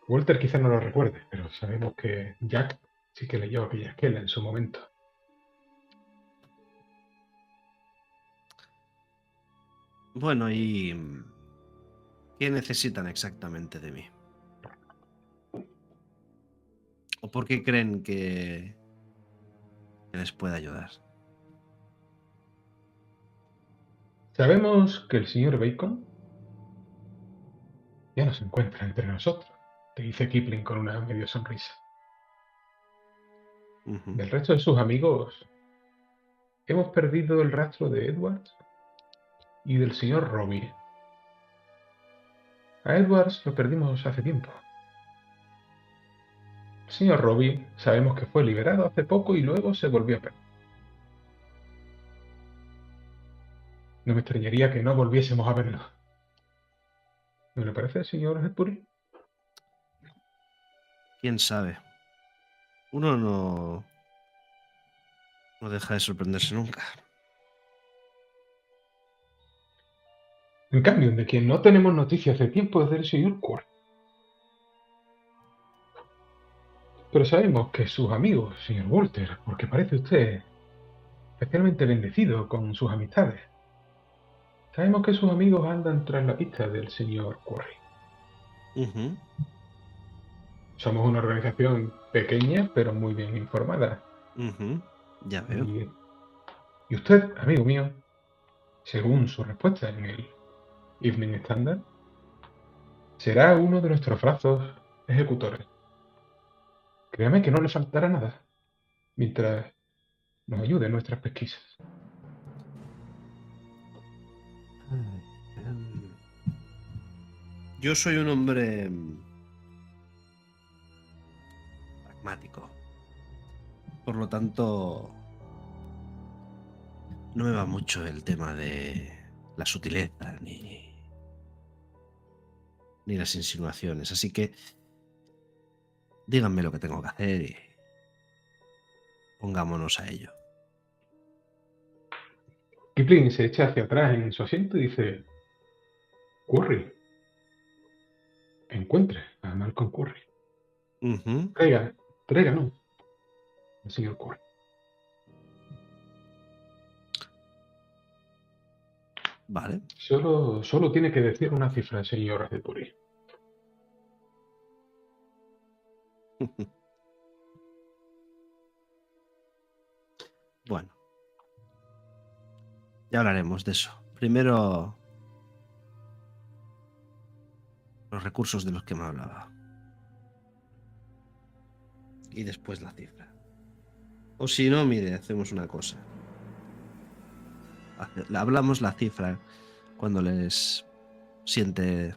Walter quizá no lo recuerde, pero sabemos que Jack sí que leyó aquella esquela en su momento. Bueno, ¿y qué necesitan exactamente de mí? ¿O por qué creen que les puede ayudar? Sabemos que el señor Bacon ya no se encuentra entre nosotros, te dice Kipling con una medio sonrisa. Del resto de sus amigos, hemos perdido el rastro de Edwards y del señor Robbie. A Edwards lo perdimos hace tiempo. El señor Robbie sabemos que fue liberado hace poco y luego se volvió a perder. No me extrañaría que no volviésemos a verlo. ¿No le parece, señor Hedbury? ¿Quién sabe? Uno no deja de sorprenderse nunca. En cambio, de quien no tenemos noticias de tiempo es del señor Quirk. Pero sabemos que sus amigos, señor Walter, porque parece usted especialmente bendecido con sus amistades, sabemos que sus amigos andan tras la pista del señor Curry. Somos una organización pequeña, pero muy bien informada. Ya veo. Y usted, amigo mío, según su respuesta en el Evening Standard, será uno de nuestros brazos ejecutores. Créame que no le faltará nada mientras nos ayude en nuestras pesquisas. Yo soy un hombre pragmático. Por lo tanto, no me va mucho el tema de la sutileza ni las insinuaciones. Así que díganme lo que tengo que hacer y pongámonos a ello. Kipling se echa hacia atrás en su asiento y dice: Curry, encuentre a Malcolm Curry. Tráiganos al señor Curry. Vale. Solo tiene que decir una cifra, señor Hedbury. Bueno. Ya hablaremos de eso. Primero, los recursos de los que me hablaba. y después la cifra. O si no, mire, hacemos una cosa. Hablamos la cifra cuando les siente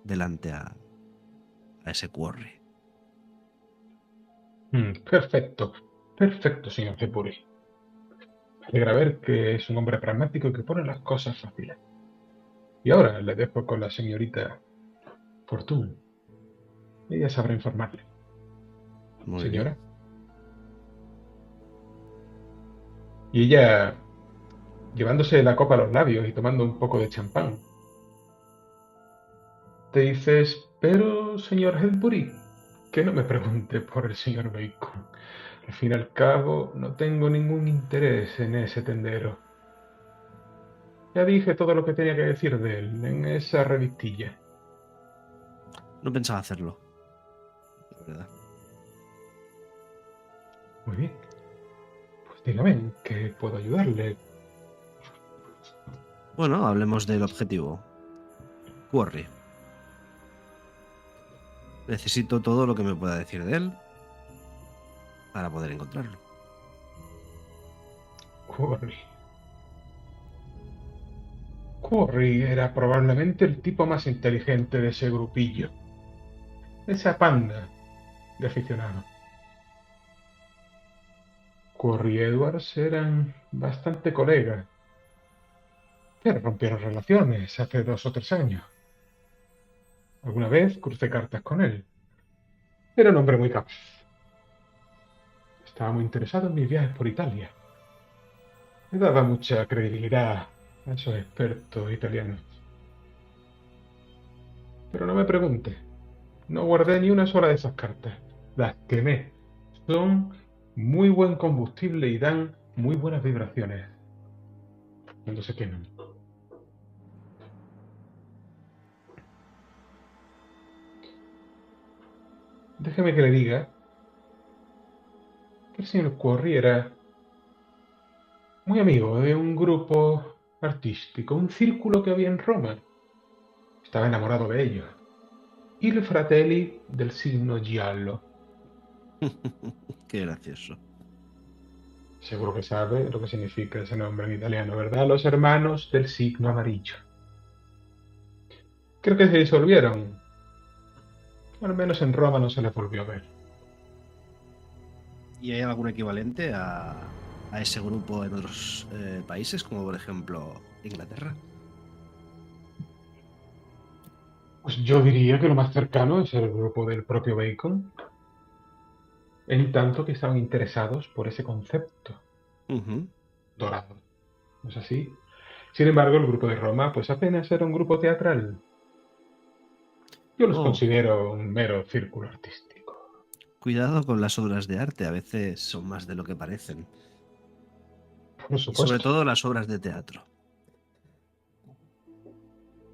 delante a ese quarry. Perfecto. Perfecto, señor Hepburn. Me alegra ver que es un hombre pragmático y que pone las cosas fáciles. Y ahora le dejo con la señorita Fortune. Ella sabrá informarle. Muy Señora. bien. Y ella, llevándose la copa a los labios y tomando un poco de champán, te dices, pero, señor Hedbury, que no me pregunte por el señor Bacon. Al fin y al cabo, no tengo ningún interés en ese tendero. Ya dije todo lo que tenía que decir de él en esa revistilla. No pensaba hacerlo, la verdad. Muy bien. Pues dígame, ¿en qué puedo ayudarle? Bueno, hablemos del objetivo. Quarry. Necesito todo lo que me pueda decir de él para poder encontrarlo. Quarry. Quarry era probablemente el tipo más inteligente de ese grupillo. Esa panda de aficionados. Quarry y Edwards eran bastante colegas, pero rompieron relaciones hace 2 o 3 años. Alguna vez crucé cartas con él. Era un hombre muy capaz. Estaba muy interesado en mis viajes por Italia. Me daba mucha credibilidad a esos expertos italianos. Pero no me pregunte. No guardé ni una sola de esas cartas. Las quemé. Son muy buen combustible y dan muy buenas vibraciones cuando se queman. Déjeme que le diga que el señor Quarry era muy amigo de un grupo artístico, un círculo que había en Roma. Estaba enamorado de ellos. Il Fratelli del Signo Giallo. Qué gracioso. Seguro que sabe lo que significa ese nombre en italiano, ¿verdad? Los hermanos del signo amarillo. Creo que se disolvieron. Al menos en Roma no se les volvió a ver. ¿Y hay algún equivalente a ese grupo en otros países, como por ejemplo Inglaterra? Pues yo diría que lo más cercano es el grupo del propio Bacon, en tanto que estaban interesados por ese concepto Ujú. dorado. ¿No es así? Sin embargo, el grupo de Roma, pues apenas era un grupo teatral. Yo los Oh, considero un mero círculo artístico. cuidado con las obras de arte, a veces son más de lo que parecen. Por Y sobre supuesto. todo las obras de teatro.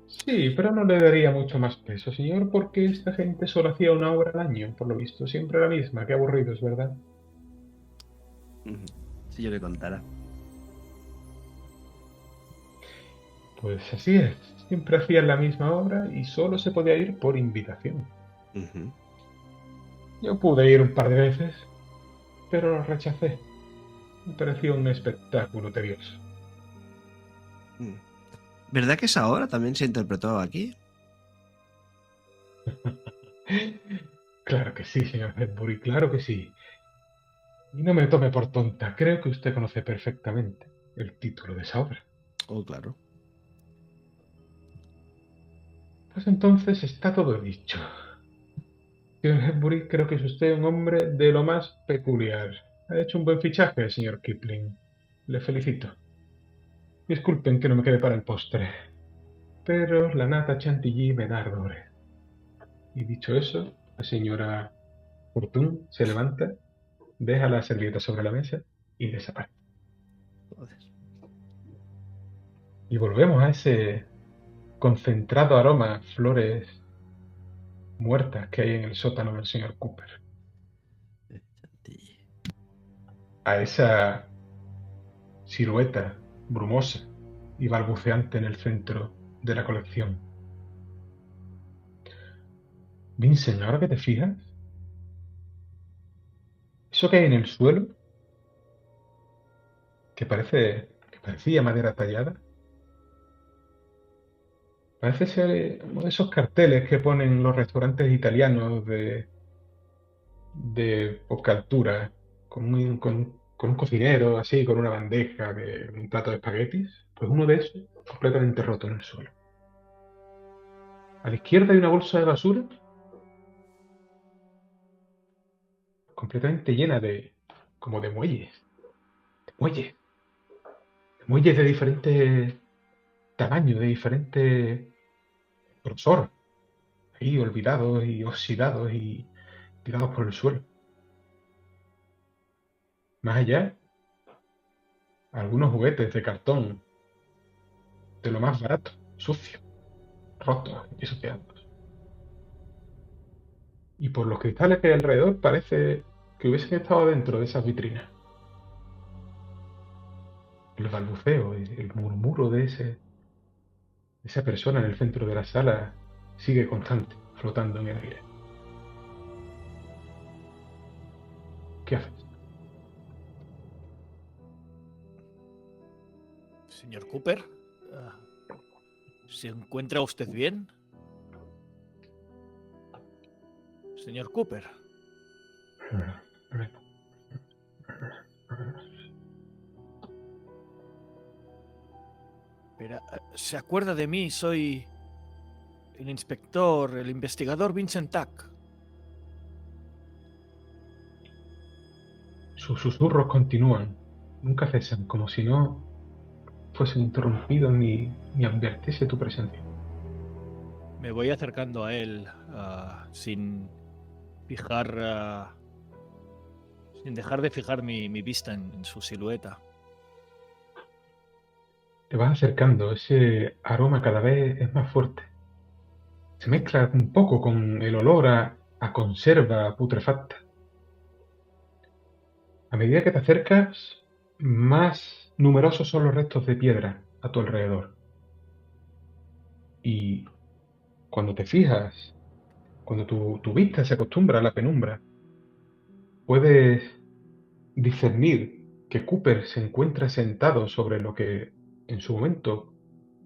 Sí, pero no le daría mucho más peso, señor, porque esta gente solo hacía una obra al año, por lo visto. Siempre la misma. Qué aburrido, es verdad. Ujú. Si yo le contara. Pues así es. Siempre hacían la misma obra y solo se podía ir por invitación. Ujú. Yo pude ir un par de veces, pero lo rechacé. Me pareció un espectáculo tedioso. Mm. ¿Verdad que esa obra también se interpretó aquí? Claro que sí, señor Hedbury, claro que sí. Y no me tome por tonta, creo que usted conoce perfectamente el título de esa obra. Oh, claro. Pues entonces está todo dicho. Señor Hedbury, creo que es usted un hombre de lo más peculiar. Ha hecho un buen fichaje, señor Kipling. Le felicito. Disculpen que no me quede para el postre, pero la nata chantilly me da ardores. Y dicho eso, la señora Fortune se levanta, deja la servilleta sobre la mesa y desaparece. Joder. Y volvemos a ese concentrado aroma a flores muertas que hay en el sótano del señor Cooper. Chantilly. A esa silueta brumosa y balbuceante en el centro de la colección. Vincent, ¿ahora que te fijas? Eso que hay en el suelo, que parecía madera tallada, parece ser uno de esos carteles que ponen los restaurantes italianos de poca altura, con un cocinero así, con una bandeja de un plato de espaguetis. Pues uno de esos, completamente roto en el suelo. A la izquierda hay una bolsa de basura completamente llena como de muelles. De muelles. De muelles de diferentes tamaños, de diferente grosor. Ahí olvidados y oxidados y tirados por el suelo. Más allá, algunos juguetes de cartón, de lo más barato, sucios, rotos y pisoteados. Y por los cristales que hay alrededor parece que hubiesen estado dentro de esas vitrinas. El balbuceo, el murmuro de esa persona en el centro de la sala sigue constante, flotando en el aire. ¿Qué haces? Señor Cooper, ¿se encuentra usted bien? Señor Cooper. Pero, ¿se acuerda de mí? Soy el inspector, el investigador Vincent Tuck. Sus susurros continúan, nunca cesan, como si no fuesen interrumpidos ni advertiese tu presencia. Me voy acercando a él sin dejar de fijar mi vista en su silueta. Te vas acercando, ese aroma cada vez es más fuerte. Se mezcla un poco con el olor a conserva putrefacta. A medida que te acercas, más numerosos son los restos de piedra a tu alrededor. Y cuando te fijas, cuando tu vista se acostumbra a la penumbra, puedes discernir que Cooper se encuentra sentado sobre lo que en su momento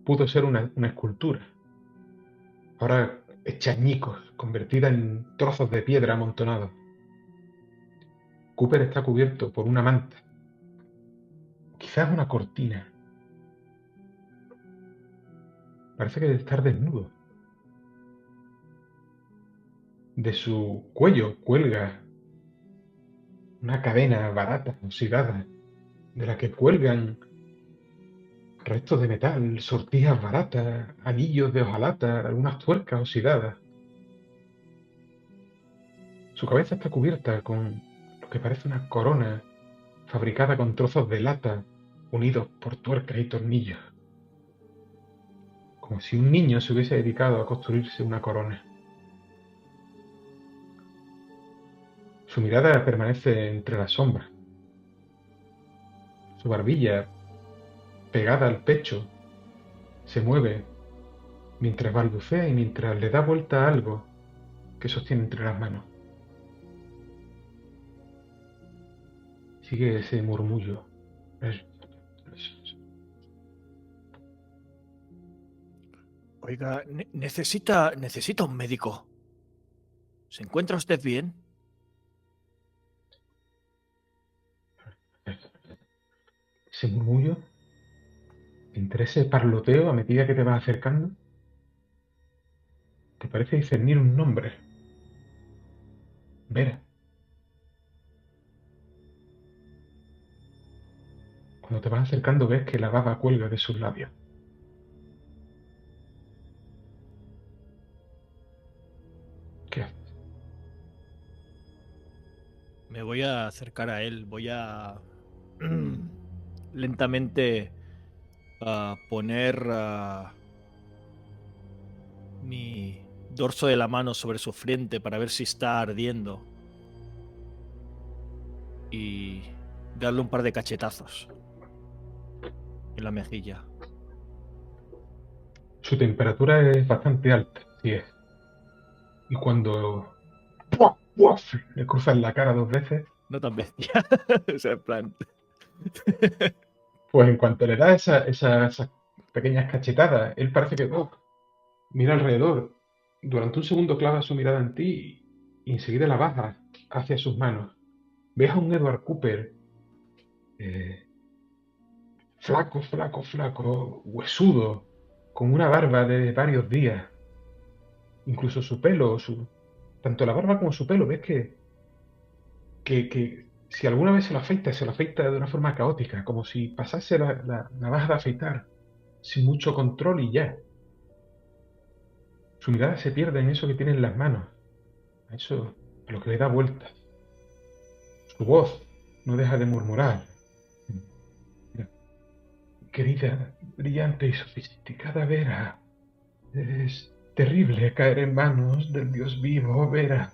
pudo ser una escultura. Ahora hecha añicos, convertida en trozos de piedra amontonados. Cooper está cubierto por una manta, quizás una cortina. Parece que debe estar desnudo. De su cuello cuelga una cadena barata, oxidada, de la que cuelgan restos de metal, sortijas baratas, anillos de hojalata, algunas tuercas oxidadas. Su cabeza está cubierta con lo que parece una corona fabricada con trozos de lata unidos por tuercas y tornillos. Como si un niño se hubiese dedicado a construirse una corona. Su mirada permanece entre las sombras. Su barbilla, pegada al pecho, se mueve mientras balbucea y mientras le da vuelta a algo que sostiene entre las manos. Sigue ese murmullo. Oiga, necesita un médico. ¿Se encuentra usted bien? Ese murmullo, entre ese parloteo a medida que te vas acercando, te parece discernir un nombre. Vera. Cuando te vas acercando ves que la baba cuelga de sus labios. ¿Qué haces? Me voy a acercar a él. Voy a lentamente poner mi dorso de la mano sobre su frente para ver si está ardiendo. Y darle un par de cachetazos en la mejilla. Su temperatura es bastante alta, sí es. Y cuando le cruzas la cara 2 veces, no tan bestia. O sea, en plan. Pues en cuanto le da esas pequeñas cachetadas, él parece que mira alrededor. Durante un segundo clava su mirada en ti y enseguida la baja hacia sus manos. Ves a un Edward Cooper eh, flaco, flaco, flaco, huesudo, con una barba de varios días. Incluso su pelo, tanto la barba como su pelo, ves que si alguna vez se lo afeita de una forma caótica, como si pasase la navaja de afeitar, sin mucho control y ya. Su mirada se pierde en eso que tiene en las manos, a eso a lo que le da vueltas. Su voz no deja de murmurar. Querida, brillante y sofisticada Vera, es terrible caer en manos del Dios vivo, Vera.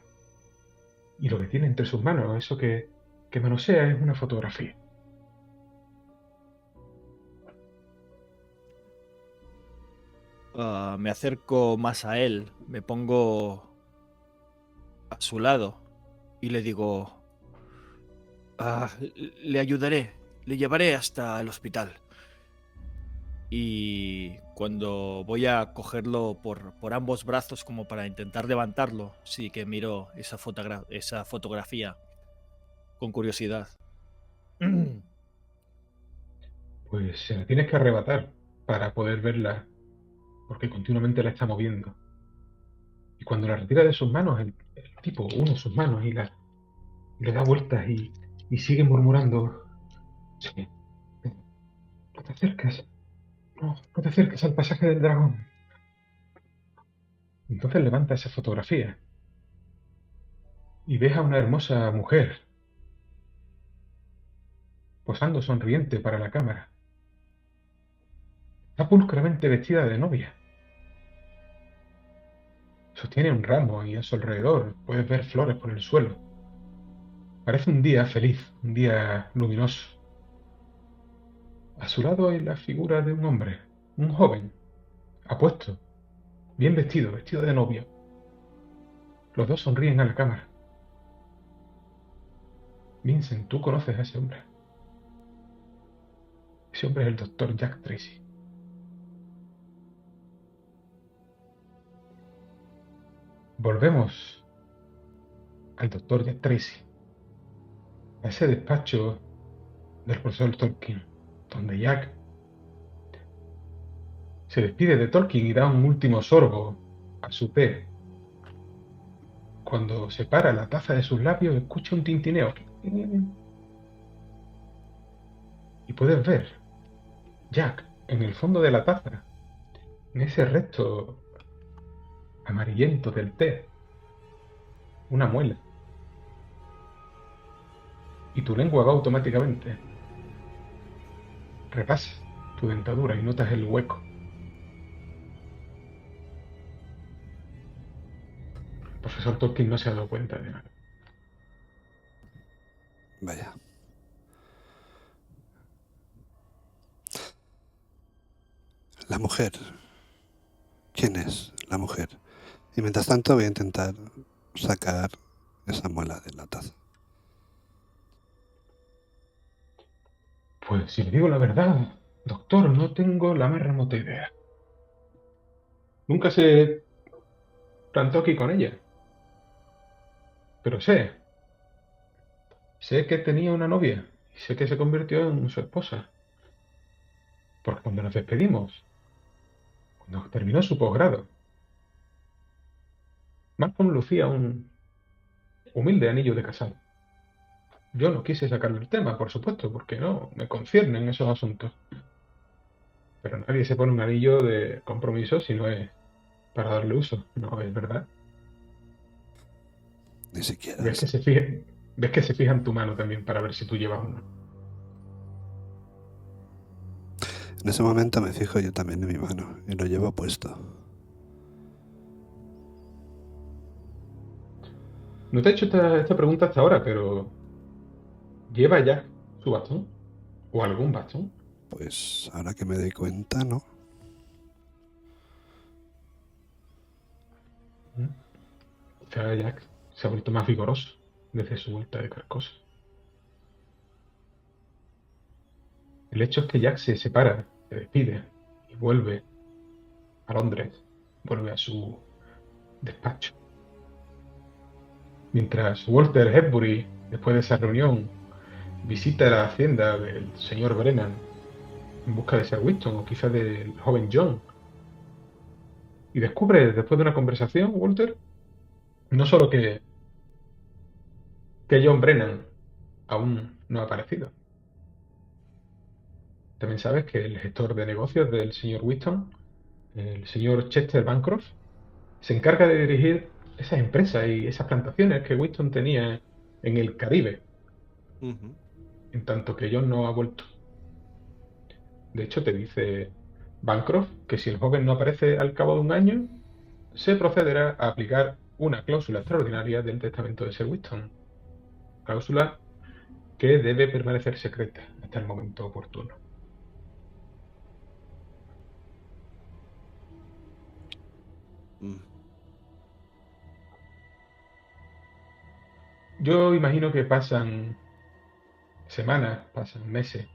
Y lo que tiene entre sus manos, eso que manosea, es una fotografía. Me acerco más a él, me pongo a su lado y le digo, le ayudaré, le llevaré hasta el hospital. Y cuando voy a cogerlo por ambos brazos como para intentar levantarlo, sí que miro esa fotografía con curiosidad. Pues se la tienes que arrebatar para poder verla, porque continuamente la está moviendo. Y cuando la retira de sus manos, el tipo une sus manos y le da vueltas y sigue murmurando. Sí, no te acerques, no te acerques al pasaje del dragón. Entonces levanta esa fotografía y ves a una hermosa mujer posando sonriente para la cámara. Está pulcramente vestida de novia. Sostiene un ramo y a su alrededor puedes ver flores por el suelo. Parece un día feliz, un día luminoso. A su lado hay la figura de un hombre, un joven, apuesto, bien vestido, vestido de novia. Los dos sonríen a la cámara. Vincent, tú conoces a ese hombre. Ese hombre es el doctor Jack Tracy. Volvemos al doctor Jack Tracy, a ese despacho del profesor Tolkien, donde Jack se despide de Tolkien y da un último sorbo a su té. Cuando separa la taza de sus labios, escucha un tintineo. Y puedes ver, Jack, en el fondo de la taza, en ese resto amarillento del té, una muela. Y tu lengua va automáticamente. Repasas tu dentadura y notas el hueco. El profesor Tolkien no se ha dado cuenta de nada. Vaya. La mujer. ¿Quién es la mujer? Y mientras tanto voy a intentar sacar esa muela de la taza. Pues si le digo la verdad, doctor, no tengo la más remota idea. Nunca se plantó aquí con ella. Pero sé que tenía una novia y sé que se convirtió en su esposa. Porque cuando nos despedimos, cuando terminó su posgrado, Malcolm lucía un humilde anillo de casado. Yo no quise sacarle el tema, por supuesto, porque no me conciernen esos asuntos. Pero nadie se pone un anillo de compromiso si no es para darle uso, ¿no es verdad? Ni siquiera. ¿Ves que se fija en tu mano también para ver si tú llevas uno? En ese momento me fijo yo también en mi mano y lo llevo puesto. No te he hecho esta pregunta hasta ahora, pero ¿lleva ya su bastón? ¿O algún bastón? Pues ahora que me doy cuenta, ¿no? ¿Mm? Quizá Jack se ha vuelto más vigoroso desde su vuelta de Carcosa. El hecho es que Jack se separa, se despide y vuelve a Londres, vuelve a su despacho. Mientras Walter Hedbury, después de esa reunión, visita la hacienda del señor Brennan en busca de Sir Winston o quizás del joven John, y descubre, después de una conversación, Walter, no solo que John Brennan aún no ha aparecido. También sabes que el gestor de negocios del señor Winston, el señor Chester Bancroft, se encarga de dirigir esas empresas y esas plantaciones que Winston tenía en el Caribe, Ujú. en tanto que John no ha vuelto. De hecho, te dice Bancroft que si el joven no aparece al cabo de un año, se procederá a aplicar una cláusula extraordinaria del testamento de Sir Winston. Cláusula que debe permanecer secreta hasta el momento oportuno. Mm. Yo imagino que pasan semanas, pasan meses.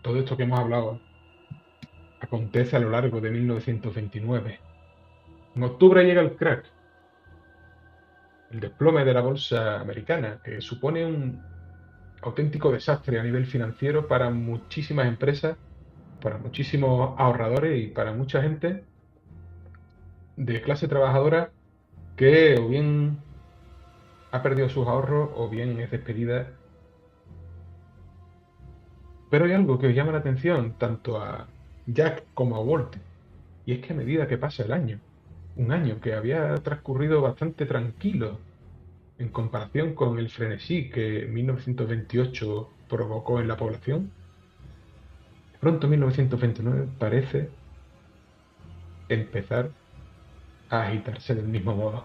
Todo esto que hemos hablado acontece a lo largo de 1929. En octubre llega el crack, el desplome de la bolsa americana, que supone un auténtico desastre a nivel financiero para muchísimas empresas, para muchísimos ahorradores y para mucha gente de clase trabajadora que o bien ha perdido sus ahorros o bien es despedida. Pero hay algo que os llama la atención tanto a Jack como a Walt, y es que a medida que pasa el año, un año que había transcurrido bastante tranquilo en comparación con el frenesí que 1928 provocó en la población, de pronto 1929 parece empezar a agitarse del mismo modo.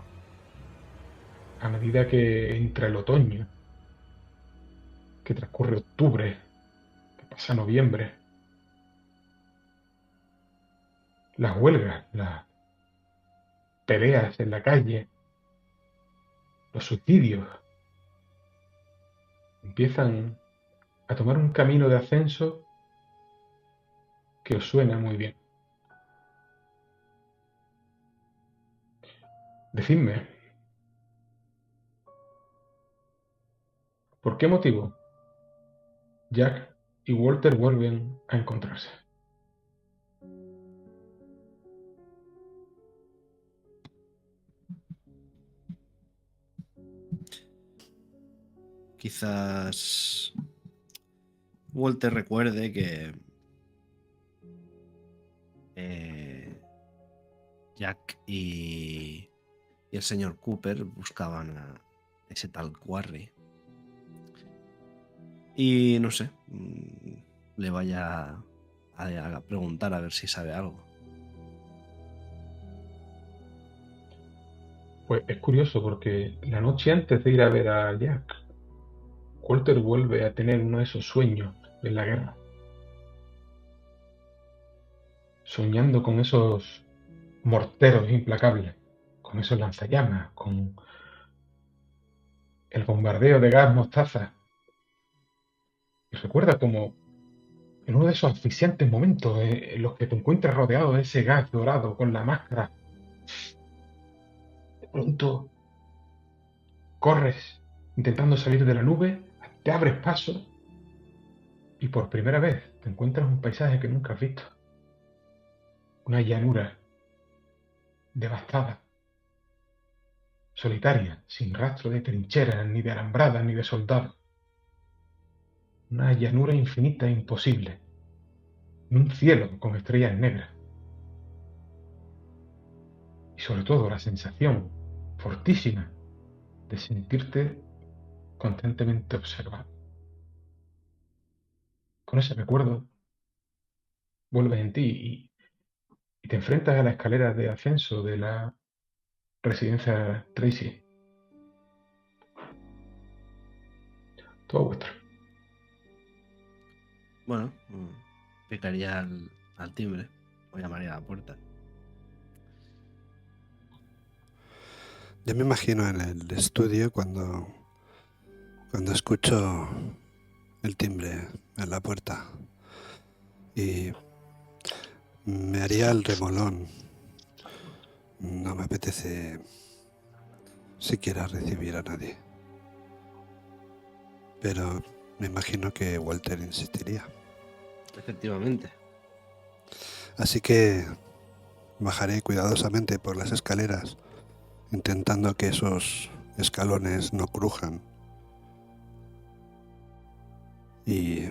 A medida que entra el otoño, que transcurre octubre, que pasa noviembre, las huelgas, las peleas en la calle, los suicidios, empiezan a tomar un camino de ascenso que os suena muy bien. Decidme, ¿por qué motivo Jack y Walter vuelven a encontrarse? Quizás Walter recuerde que Jack y el señor Cooper buscaban a ese tal Quarry. Y no sé, le vaya a preguntar a ver si sabe algo. Pues es curioso porque la noche antes de ir a ver a Jack, Walter vuelve a tener uno de esos sueños de la guerra. Soñando con esos morteros implacables, con esos lanzallamas, con el bombardeo de gas mostaza. Y recuerda como en uno de esos asfixiantes momentos en los que te encuentras rodeado de ese gas dorado con la máscara, de pronto corres intentando salir de la nube, te abres paso y por primera vez te encuentras un paisaje que nunca has visto. Una llanura devastada, solitaria, sin rastro de trincheras, ni de alambradas, ni de soldados. Una llanura infinita e imposible, en un cielo con estrellas negras. Y sobre todo la sensación fortísima de sentirte constantemente observado. Con ese recuerdo vuelves en ti y te enfrentas a la escalera de ascenso de la residencia Tracy. Todo vuestro. Bueno, picaría al timbre o llamaría a la puerta. Yo me imagino en el estudio cuando escucho el timbre en la puerta. y me haría el remolón. No me apetece siquiera recibir a nadie. Pero me imagino que Walter insistiría. Efectivamente. Así que bajaré cuidadosamente por las escaleras, intentando que esos escalones no crujan. Y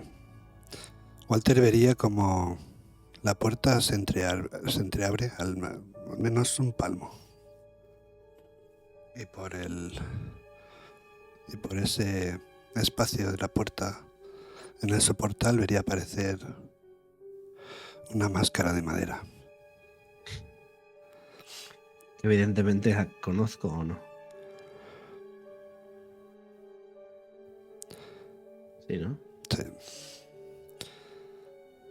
Walter vería como la puerta se entreabre al menos un palmo. Y por ese espacio de la puerta, en el soportal vería aparecer una máscara de madera. Evidentemente la conozco o no. Sí, ¿no? Sí.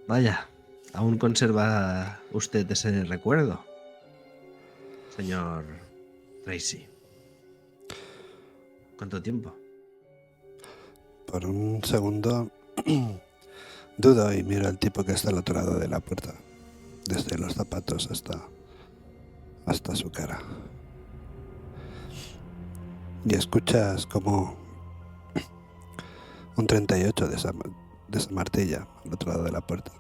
Vaya, ¿aún conserva usted ese recuerdo, señor Tracy? ¿Cuánto tiempo? Por un segundo dudo y miro al tipo que está al otro lado de la puerta, desde los zapatos hasta su cara. Y escuchas como un 38 desamartilla al otro lado de la puerta.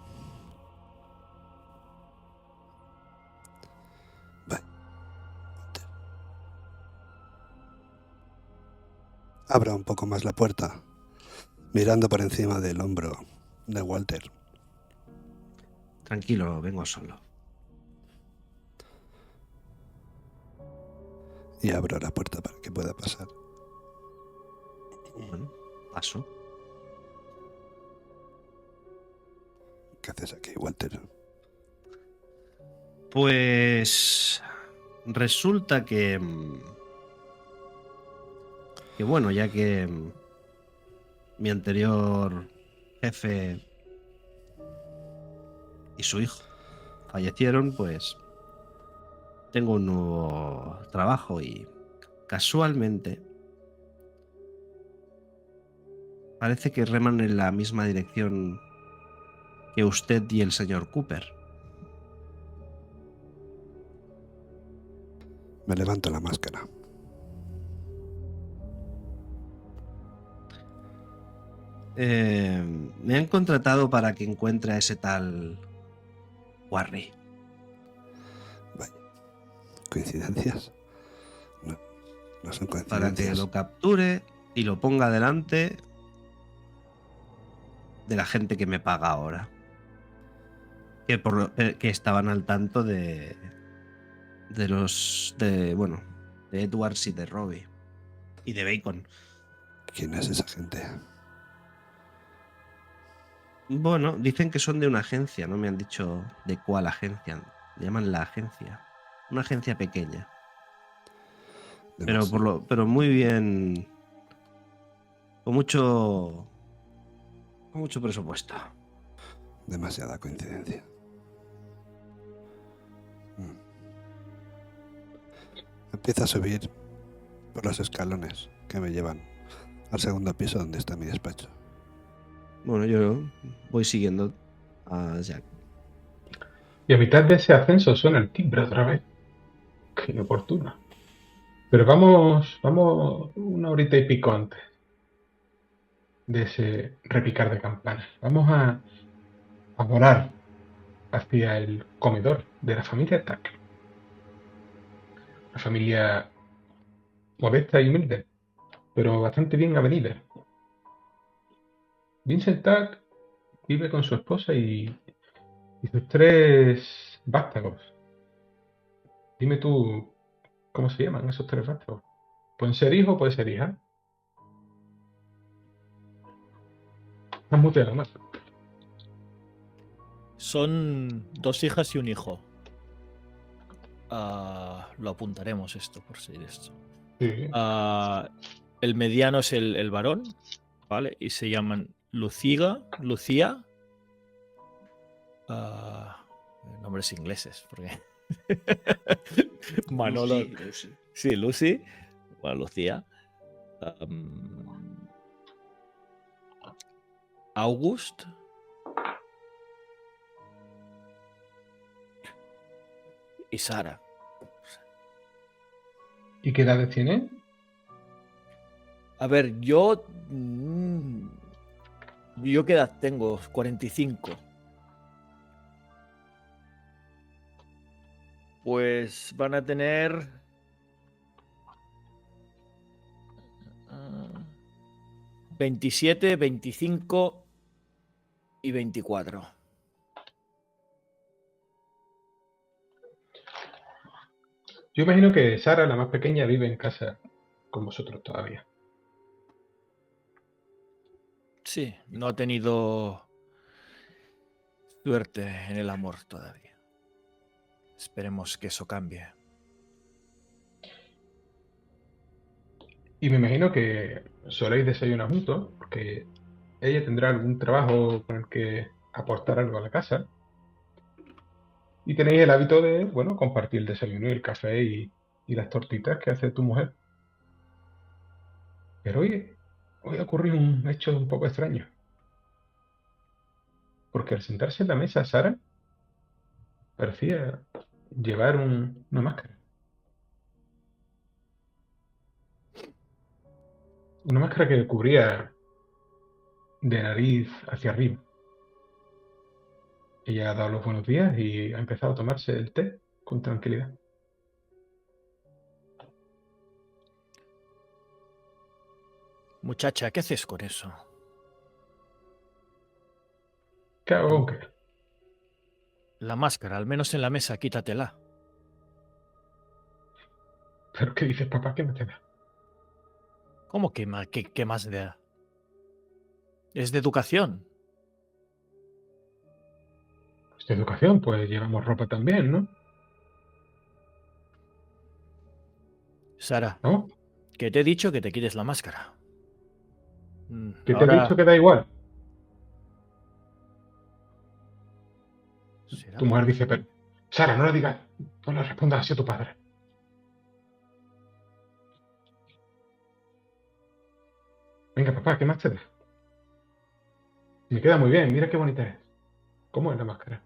Vaya. Abra un poco más la puerta, mirando por encima del hombro de Walter. Tranquilo, vengo solo. Y abro la puerta para que pueda pasar. Bueno, paso. ¿Qué haces aquí, Walter? Pues resulta que bueno, ya que mi anterior jefe y su hijo fallecieron, pues tengo un nuevo trabajo y casualmente parece que reman en la misma dirección que usted y el señor Cooper. Me levanto la máscara. Me han contratado para que encuentre a ese tal Warry. Vaya. ¿Coincidencias? No, no son Para que coincidencias. lo capture y lo ponga delante de la gente que me paga ahora. Que estaban al tanto de Edwards y de Robbie. Y de Bacon. ¿Quién es esa gente? Bueno, dicen que son de una agencia, no me han dicho de cuál agencia. Le llaman la agencia. Una agencia pequeña. Pero muy bien. Con mucho presupuesto. Demasiada coincidencia. Empiezo a subir por los escalones que me llevan al segundo piso donde está mi despacho. Bueno, yo voy siguiendo a Jack. Y a mitad de ese ascenso suena el timbre otra vez. Qué inoportuno. Pero vamos una horita y pico antes de ese repicar de campanas. Vamos a volar hacia el comedor de la familia Tack. Una familia modesta y humilde, pero bastante bien avenida. Vincent Tack vive con su esposa y sus 3 vástagos. Dime tú, ¿cómo se llaman esos 3 vástagos? ¿Pueden ser hijos o pueden ser hijas? Has muteado más. Son 2 hijas y un hijo. Lo apuntaremos esto por si esto. Sí. El mediano es el varón, ¿vale? Y se llaman Lucía. Nombres ingleses, porque Manolo. Lucy. Sí, Lucy. Bueno, Lucía. August. y Sara. ¿Y qué edades tiene? A ver, yo... ¿Yo qué edad tengo? 45. Pues van a tener... 27, 25 y 24. Yo imagino que Sara, la más pequeña, vive en casa con vosotros todavía. Sí, no ha tenido suerte en el amor todavía. Esperemos que eso cambie. Y me imagino que soléis desayunar juntos, porque ella tendrá algún trabajo con el que aportar algo a la casa. Y tenéis el hábito de, bueno, compartir el desayuno y el café y las tortitas que hace tu mujer. Pero hoy ha ocurrido un hecho un poco extraño. Porque al sentarse en la mesa, Sara parecía llevar una máscara. Una máscara que cubría de nariz hacia arriba. Ella ha dado los buenos días y ha empezado a tomarse el té con tranquilidad. Muchacha, ¿qué haces con eso? ¿Qué hago con qué? La máscara, al menos en la mesa, quítatela. ¿Pero qué dices, papá? ¿Qué me te da? ¿Cómo que qué más da? Es de educación. Pues de educación, pues llevamos ropa también, ¿no? Sara, ¿No? que te he dicho que te quites la máscara. Que te he dicho Ahora... que da igual. ¿Será Tu mujer por...? dice, pero, Sara, no le digas, no le respondas así a tu padre. Venga, papá, ¿qué más te da? Me queda muy bien, mira qué bonita es. ¿Cómo es la máscara?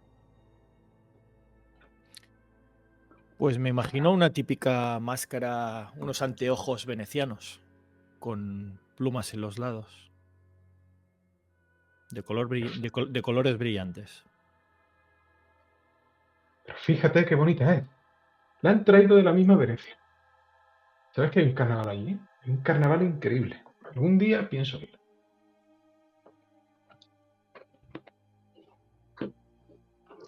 Pues me imagino una típica máscara, unos anteojos venecianos, con plumas en los lados, de colores brillantes. Pero fíjate qué bonita es. La han traído de la misma Venecia. ¿Sabes que hay un carnaval allí? Hay un carnaval increíble. Algún día pienso ir.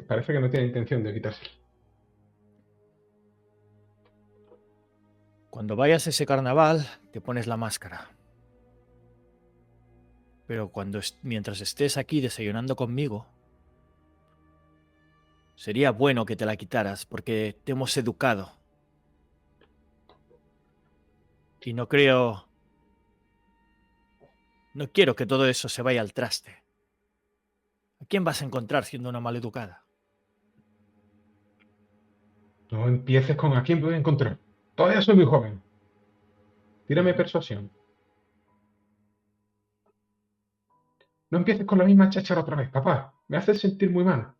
Parece que no tiene intención de quitarse. Cuando vayas a ese carnaval, te pones la máscara. Pero mientras estés aquí desayunando conmigo, sería bueno que te la quitaras porque te hemos educado. Y no quiero que todo eso se vaya al traste. ¿A quién vas a encontrar siendo una maleducada? No empieces con a quién voy a encontrar. Todavía soy muy joven. Tírame persuasión. No empieces con la misma cháchara otra vez, papá. Me haces sentir muy mal.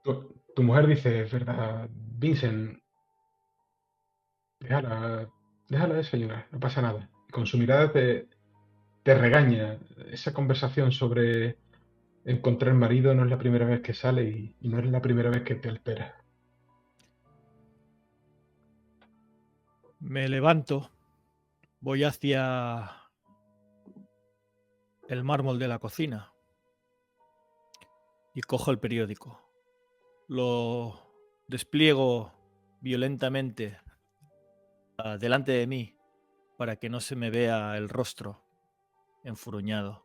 Tu mujer dice, es verdad, Vincent, déjala, déjala desayunar, no pasa nada. Y con su mirada te regaña. Esa conversación sobre encontrar marido no es la primera vez que sale y no es la primera vez que te espera. Me levanto, voy hacia el mármol de la cocina y cojo el periódico. Lo despliego violentamente delante de mí para que no se me vea el rostro enfurruñado.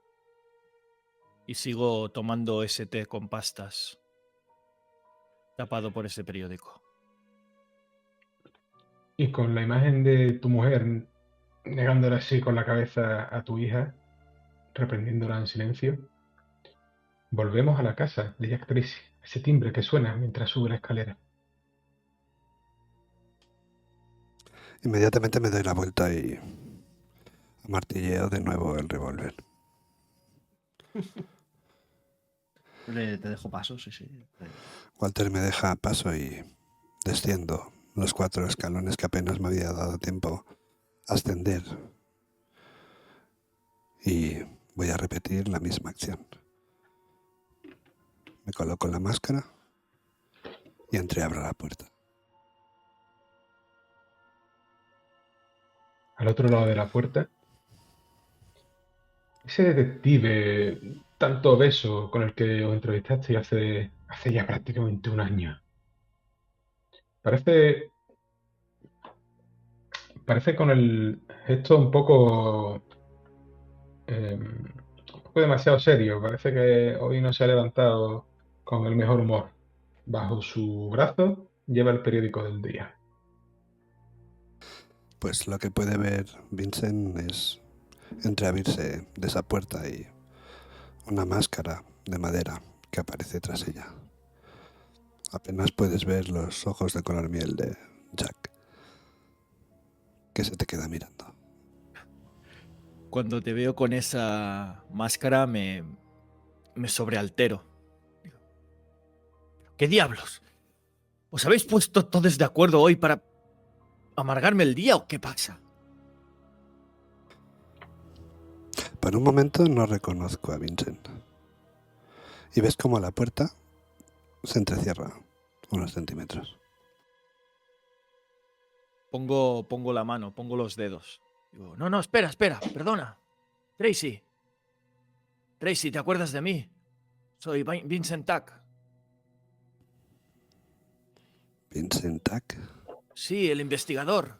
Y sigo tomando ese té con pastas, tapado por ese periódico. Y con la imagen de tu mujer negándola así con la cabeza a tu hija, reprendiéndola en silencio, volvemos a la casa de Jack Tracy, ese timbre que suena mientras sube la escalera. Inmediatamente me doy la vuelta y martilleo de nuevo el revólver. Te dejo paso, sí, sí. Walter me deja paso y desciendo los 4 escalones que apenas me había dado tiempo a ascender. Y voy a repetir la misma acción. Me coloco la máscara y entreabro la puerta. Al otro lado de la puerta, ese detective tanto obeso con el que os entrevistasteis hace ya prácticamente un año. Parece con el gesto un poco demasiado serio. Parece que hoy no se ha levantado con el mejor humor. Bajo su brazo lleva el periódico del día. Pues lo que puede ver Vincent es entreabrirse de esa puerta y una máscara de madera que aparece tras ella. Apenas puedes ver los ojos de color miel de Jack, que se te queda mirando. Cuando te veo con esa máscara me sobrealtero. Digo, ¿qué diablos? ¿Os habéis puesto todos de acuerdo hoy para amargarme el día o qué pasa? Por un momento no reconozco a Vincent. Y ves como la puerta se entrecierra unos centímetros. Pongo la mano, pongo los dedos. Digo, no, espera, perdona. Tracy, ¿te acuerdas de mí? Soy Vincent Tuck. Vincent Tuck. Sí, el investigador.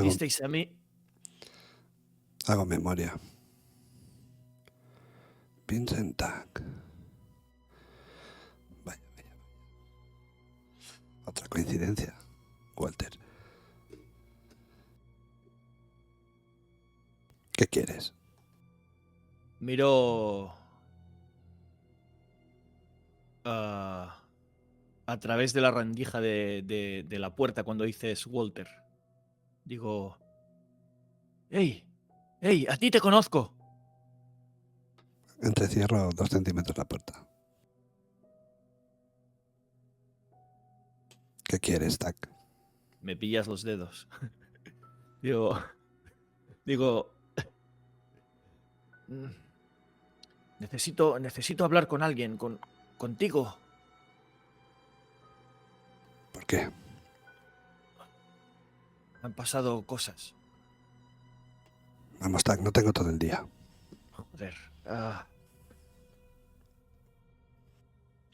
¿Visteis a mí? Hago memoria. Vincent Tuck. Vaya. Otra coincidencia, Walter. ¿Qué quieres? Miro a través de la rendija de la puerta cuando dices Walter. Digo, ¡Ey! ¡A ti te conozco! Entrecierro 2 centímetros la puerta. ¿Qué quieres, Tuck? Me pillas los dedos. Digo, necesito hablar con alguien, contigo. ¿Por qué? Han pasado cosas. Vamos, Tuck, no tengo todo el día. Joder.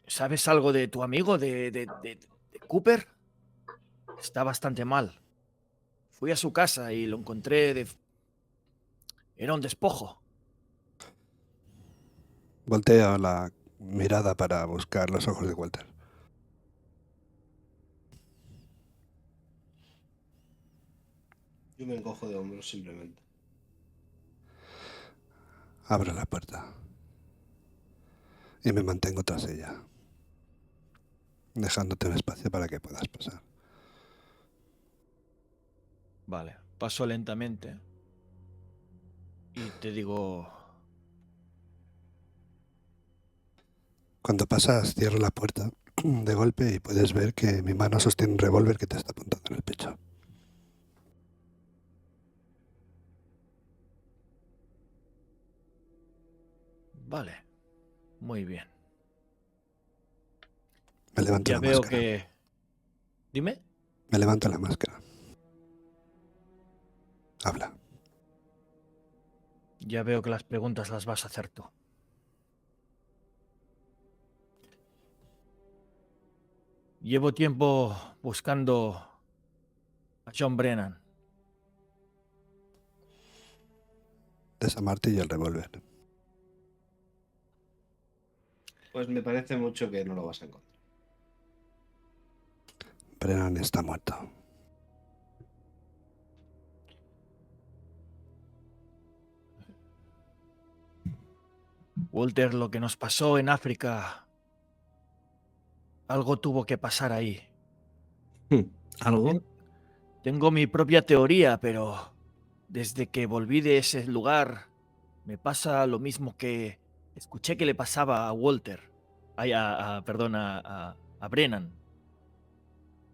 ¿Sabes algo de tu amigo, de Cooper? Está bastante mal. Fui a su casa y lo encontré Era un despojo. Volteo la mirada para buscar los ojos de Walter. Yo me encojo de hombros simplemente. Abro la puerta y me mantengo tras ella, dejándote un espacio para que puedas pasar. Vale, paso lentamente y te digo... Cuando pasas, cierro la puerta de golpe y puedes ver que mi mano sostiene un revólver que te está apuntando en el pecho. Vale, muy bien. Me levanto Ya la veo máscara. que... Dime. Me levanto la máscara. Habla. Ya veo que las preguntas las vas a hacer tú. Llevo tiempo buscando a John Brennan. Desamartillo el revólver. Pues me parece mucho que no lo vas a encontrar. Brennan está muerto. Walter, lo que nos pasó en África... Algo tuvo que pasar ahí. ¿Algo? Tengo mi propia teoría, pero desde que volví de ese lugar Me pasa lo mismo que escuché que le pasaba a Walter. Perdón, a Brennan.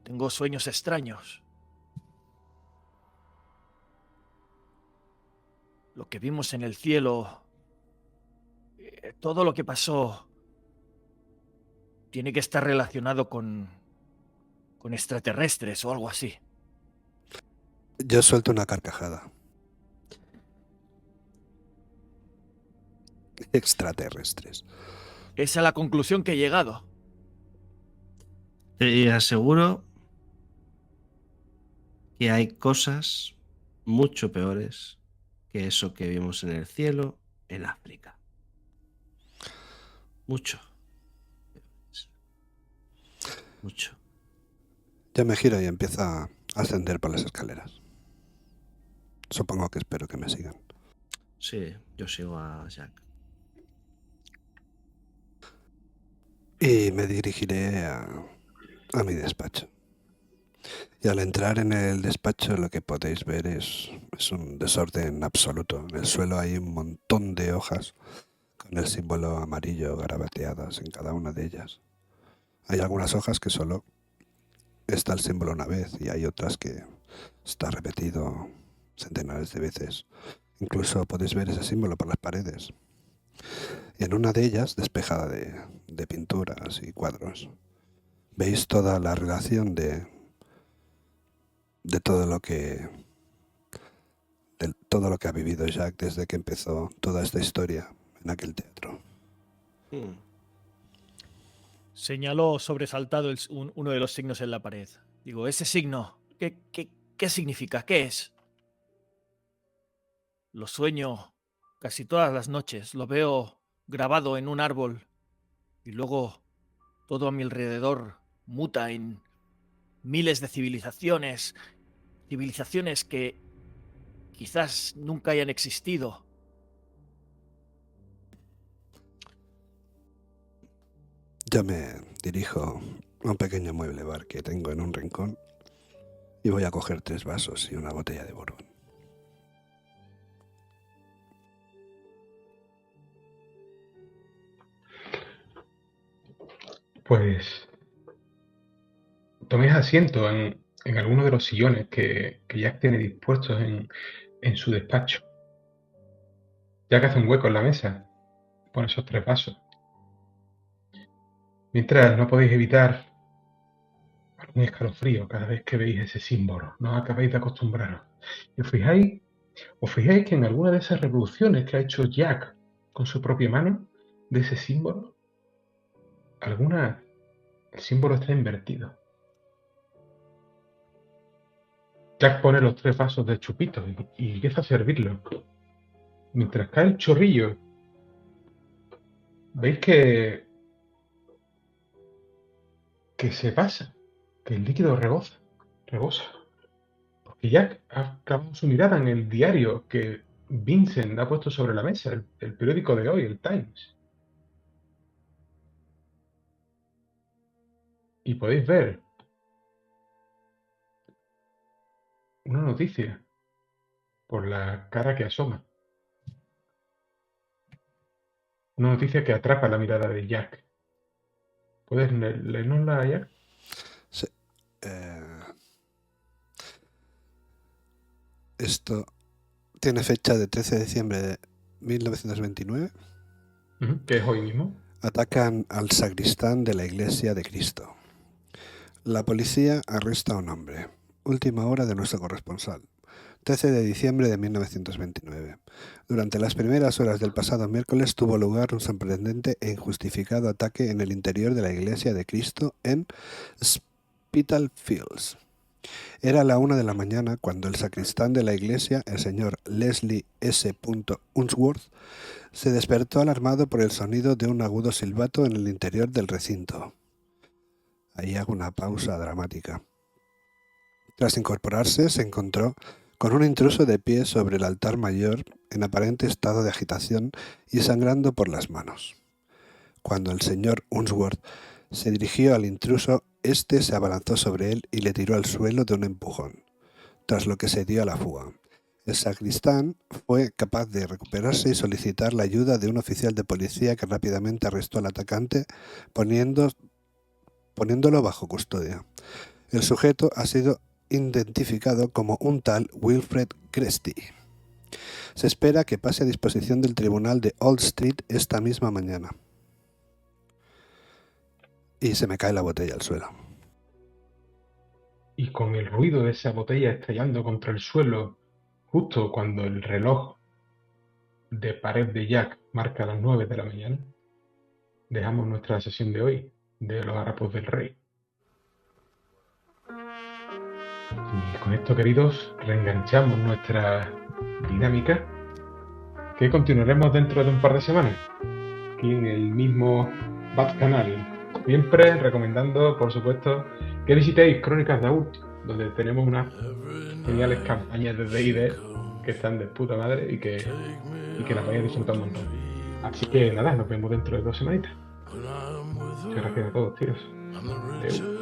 Tengo sueños extraños. Lo que vimos en el cielo, todo lo que pasó, tiene que estar relacionado con extraterrestres o algo así. Yo suelto una carcajada. Extraterrestres. Esa es la conclusión que he llegado. Te aseguro que hay cosas mucho peores que eso que vimos en el cielo en África. Mucho. Mucho. Yo me giro y empiezo a ascender por las escaleras. Supongo que espero que me sigan. Sí, yo sigo a Jack. Y me dirigiré a mi despacho. Y al entrar en el despacho lo que podéis ver es un desorden absoluto. En el suelo hay un montón de hojas con el símbolo amarillo garabateadas en cada una de ellas. Hay algunas hojas que solo está el símbolo una vez y hay otras que está repetido centenares de veces. Incluso podéis ver ese símbolo por las paredes. Y en una de ellas, despejada de pinturas y cuadros, veis toda la relación de todo lo que ha vivido Jack desde que empezó toda esta historia en aquel teatro. Señaló sobresaltado uno de los signos en la pared. Digo, ese signo, ¿qué significa? ¿Qué es? Lo sueño casi todas las noches. Lo veo grabado en un árbol y luego todo a mi alrededor muta en miles de civilizaciones que quizás nunca hayan existido. Yo me dirijo a un pequeño mueble bar que tengo en un rincón y voy a coger 3 vasos y una botella de bourbon. Pues toméis asiento en alguno de los sillones que Jack tiene dispuestos en su despacho. Jack hace un hueco en la mesa, pone esos 3 vasos. Mientras no podéis evitar un escalofrío cada vez que veis ese símbolo, no acabáis de acostumbraros. Y os fijáis que en alguna de esas revoluciones que ha hecho Jack con su propia mano, de ese símbolo, el símbolo está invertido. Jack pone los 3 vasos de chupito y empieza a servirlo. Mientras cae el chorrillo, veis que se pasa, que el líquido rebosa. Porque Jack ha clavado su mirada en el diario que Vincent ha puesto sobre la mesa, el periódico de hoy, el Times. Y podéis ver una noticia por la cara que asoma. Una noticia que atrapa la mirada de Jack. ¿Puedes leernosla, Jack? Sí. Esto tiene fecha de 13 de diciembre de 1929. Que es hoy mismo. Atacan al sacristán de la Iglesia de Cristo. La policía arresta a un hombre. Última hora de nuestro corresponsal. 13 de diciembre de 1929. Durante las primeras horas del pasado miércoles tuvo lugar un sorprendente e injustificado ataque en el interior de la Iglesia de Cristo en Spitalfields. Era la 1 de la mañana cuando el sacristán de la iglesia, el señor Leslie S. Unsworth, se despertó alarmado por el sonido de un agudo silbato en el interior del recinto. Ahí hago una pausa dramática. Tras incorporarse, se encontró con un intruso de pie sobre el altar mayor, en aparente estado de agitación y sangrando por las manos. Cuando el señor Unsworth se dirigió al intruso, este se abalanzó sobre él y le tiró al suelo de un empujón, tras lo que se dio a la fuga. El sacristán fue capaz de recuperarse y solicitar la ayuda de un oficial de policía que rápidamente arrestó al atacante, poniéndolo bajo custodia. El sujeto ha sido identificado como un tal Wilfred Cresty. Se espera que pase a disposición del tribunal de Old Street esta misma mañana. Y se me cae la botella al suelo. Y con el ruido de esa botella estallando contra el suelo, justo cuando el reloj de pared de Jack marca las 9 de la mañana, dejamos nuestra sesión de hoy de los harapos del rey. Y con esto, queridos, reenganchamos nuestra dinámica, que continuaremos dentro de un par de semanas, aquí en el mismo Bat Canal. Siempre recomendando, por supuesto, que visitéis Crónicas de Ault, donde tenemos unas geniales campañas de D&D que están de puta madre y que las vais a disfrutar un montón. Así que nada, nos vemos dentro de 2 semanitas. Muchas gracias a todos, tíos. Adeu.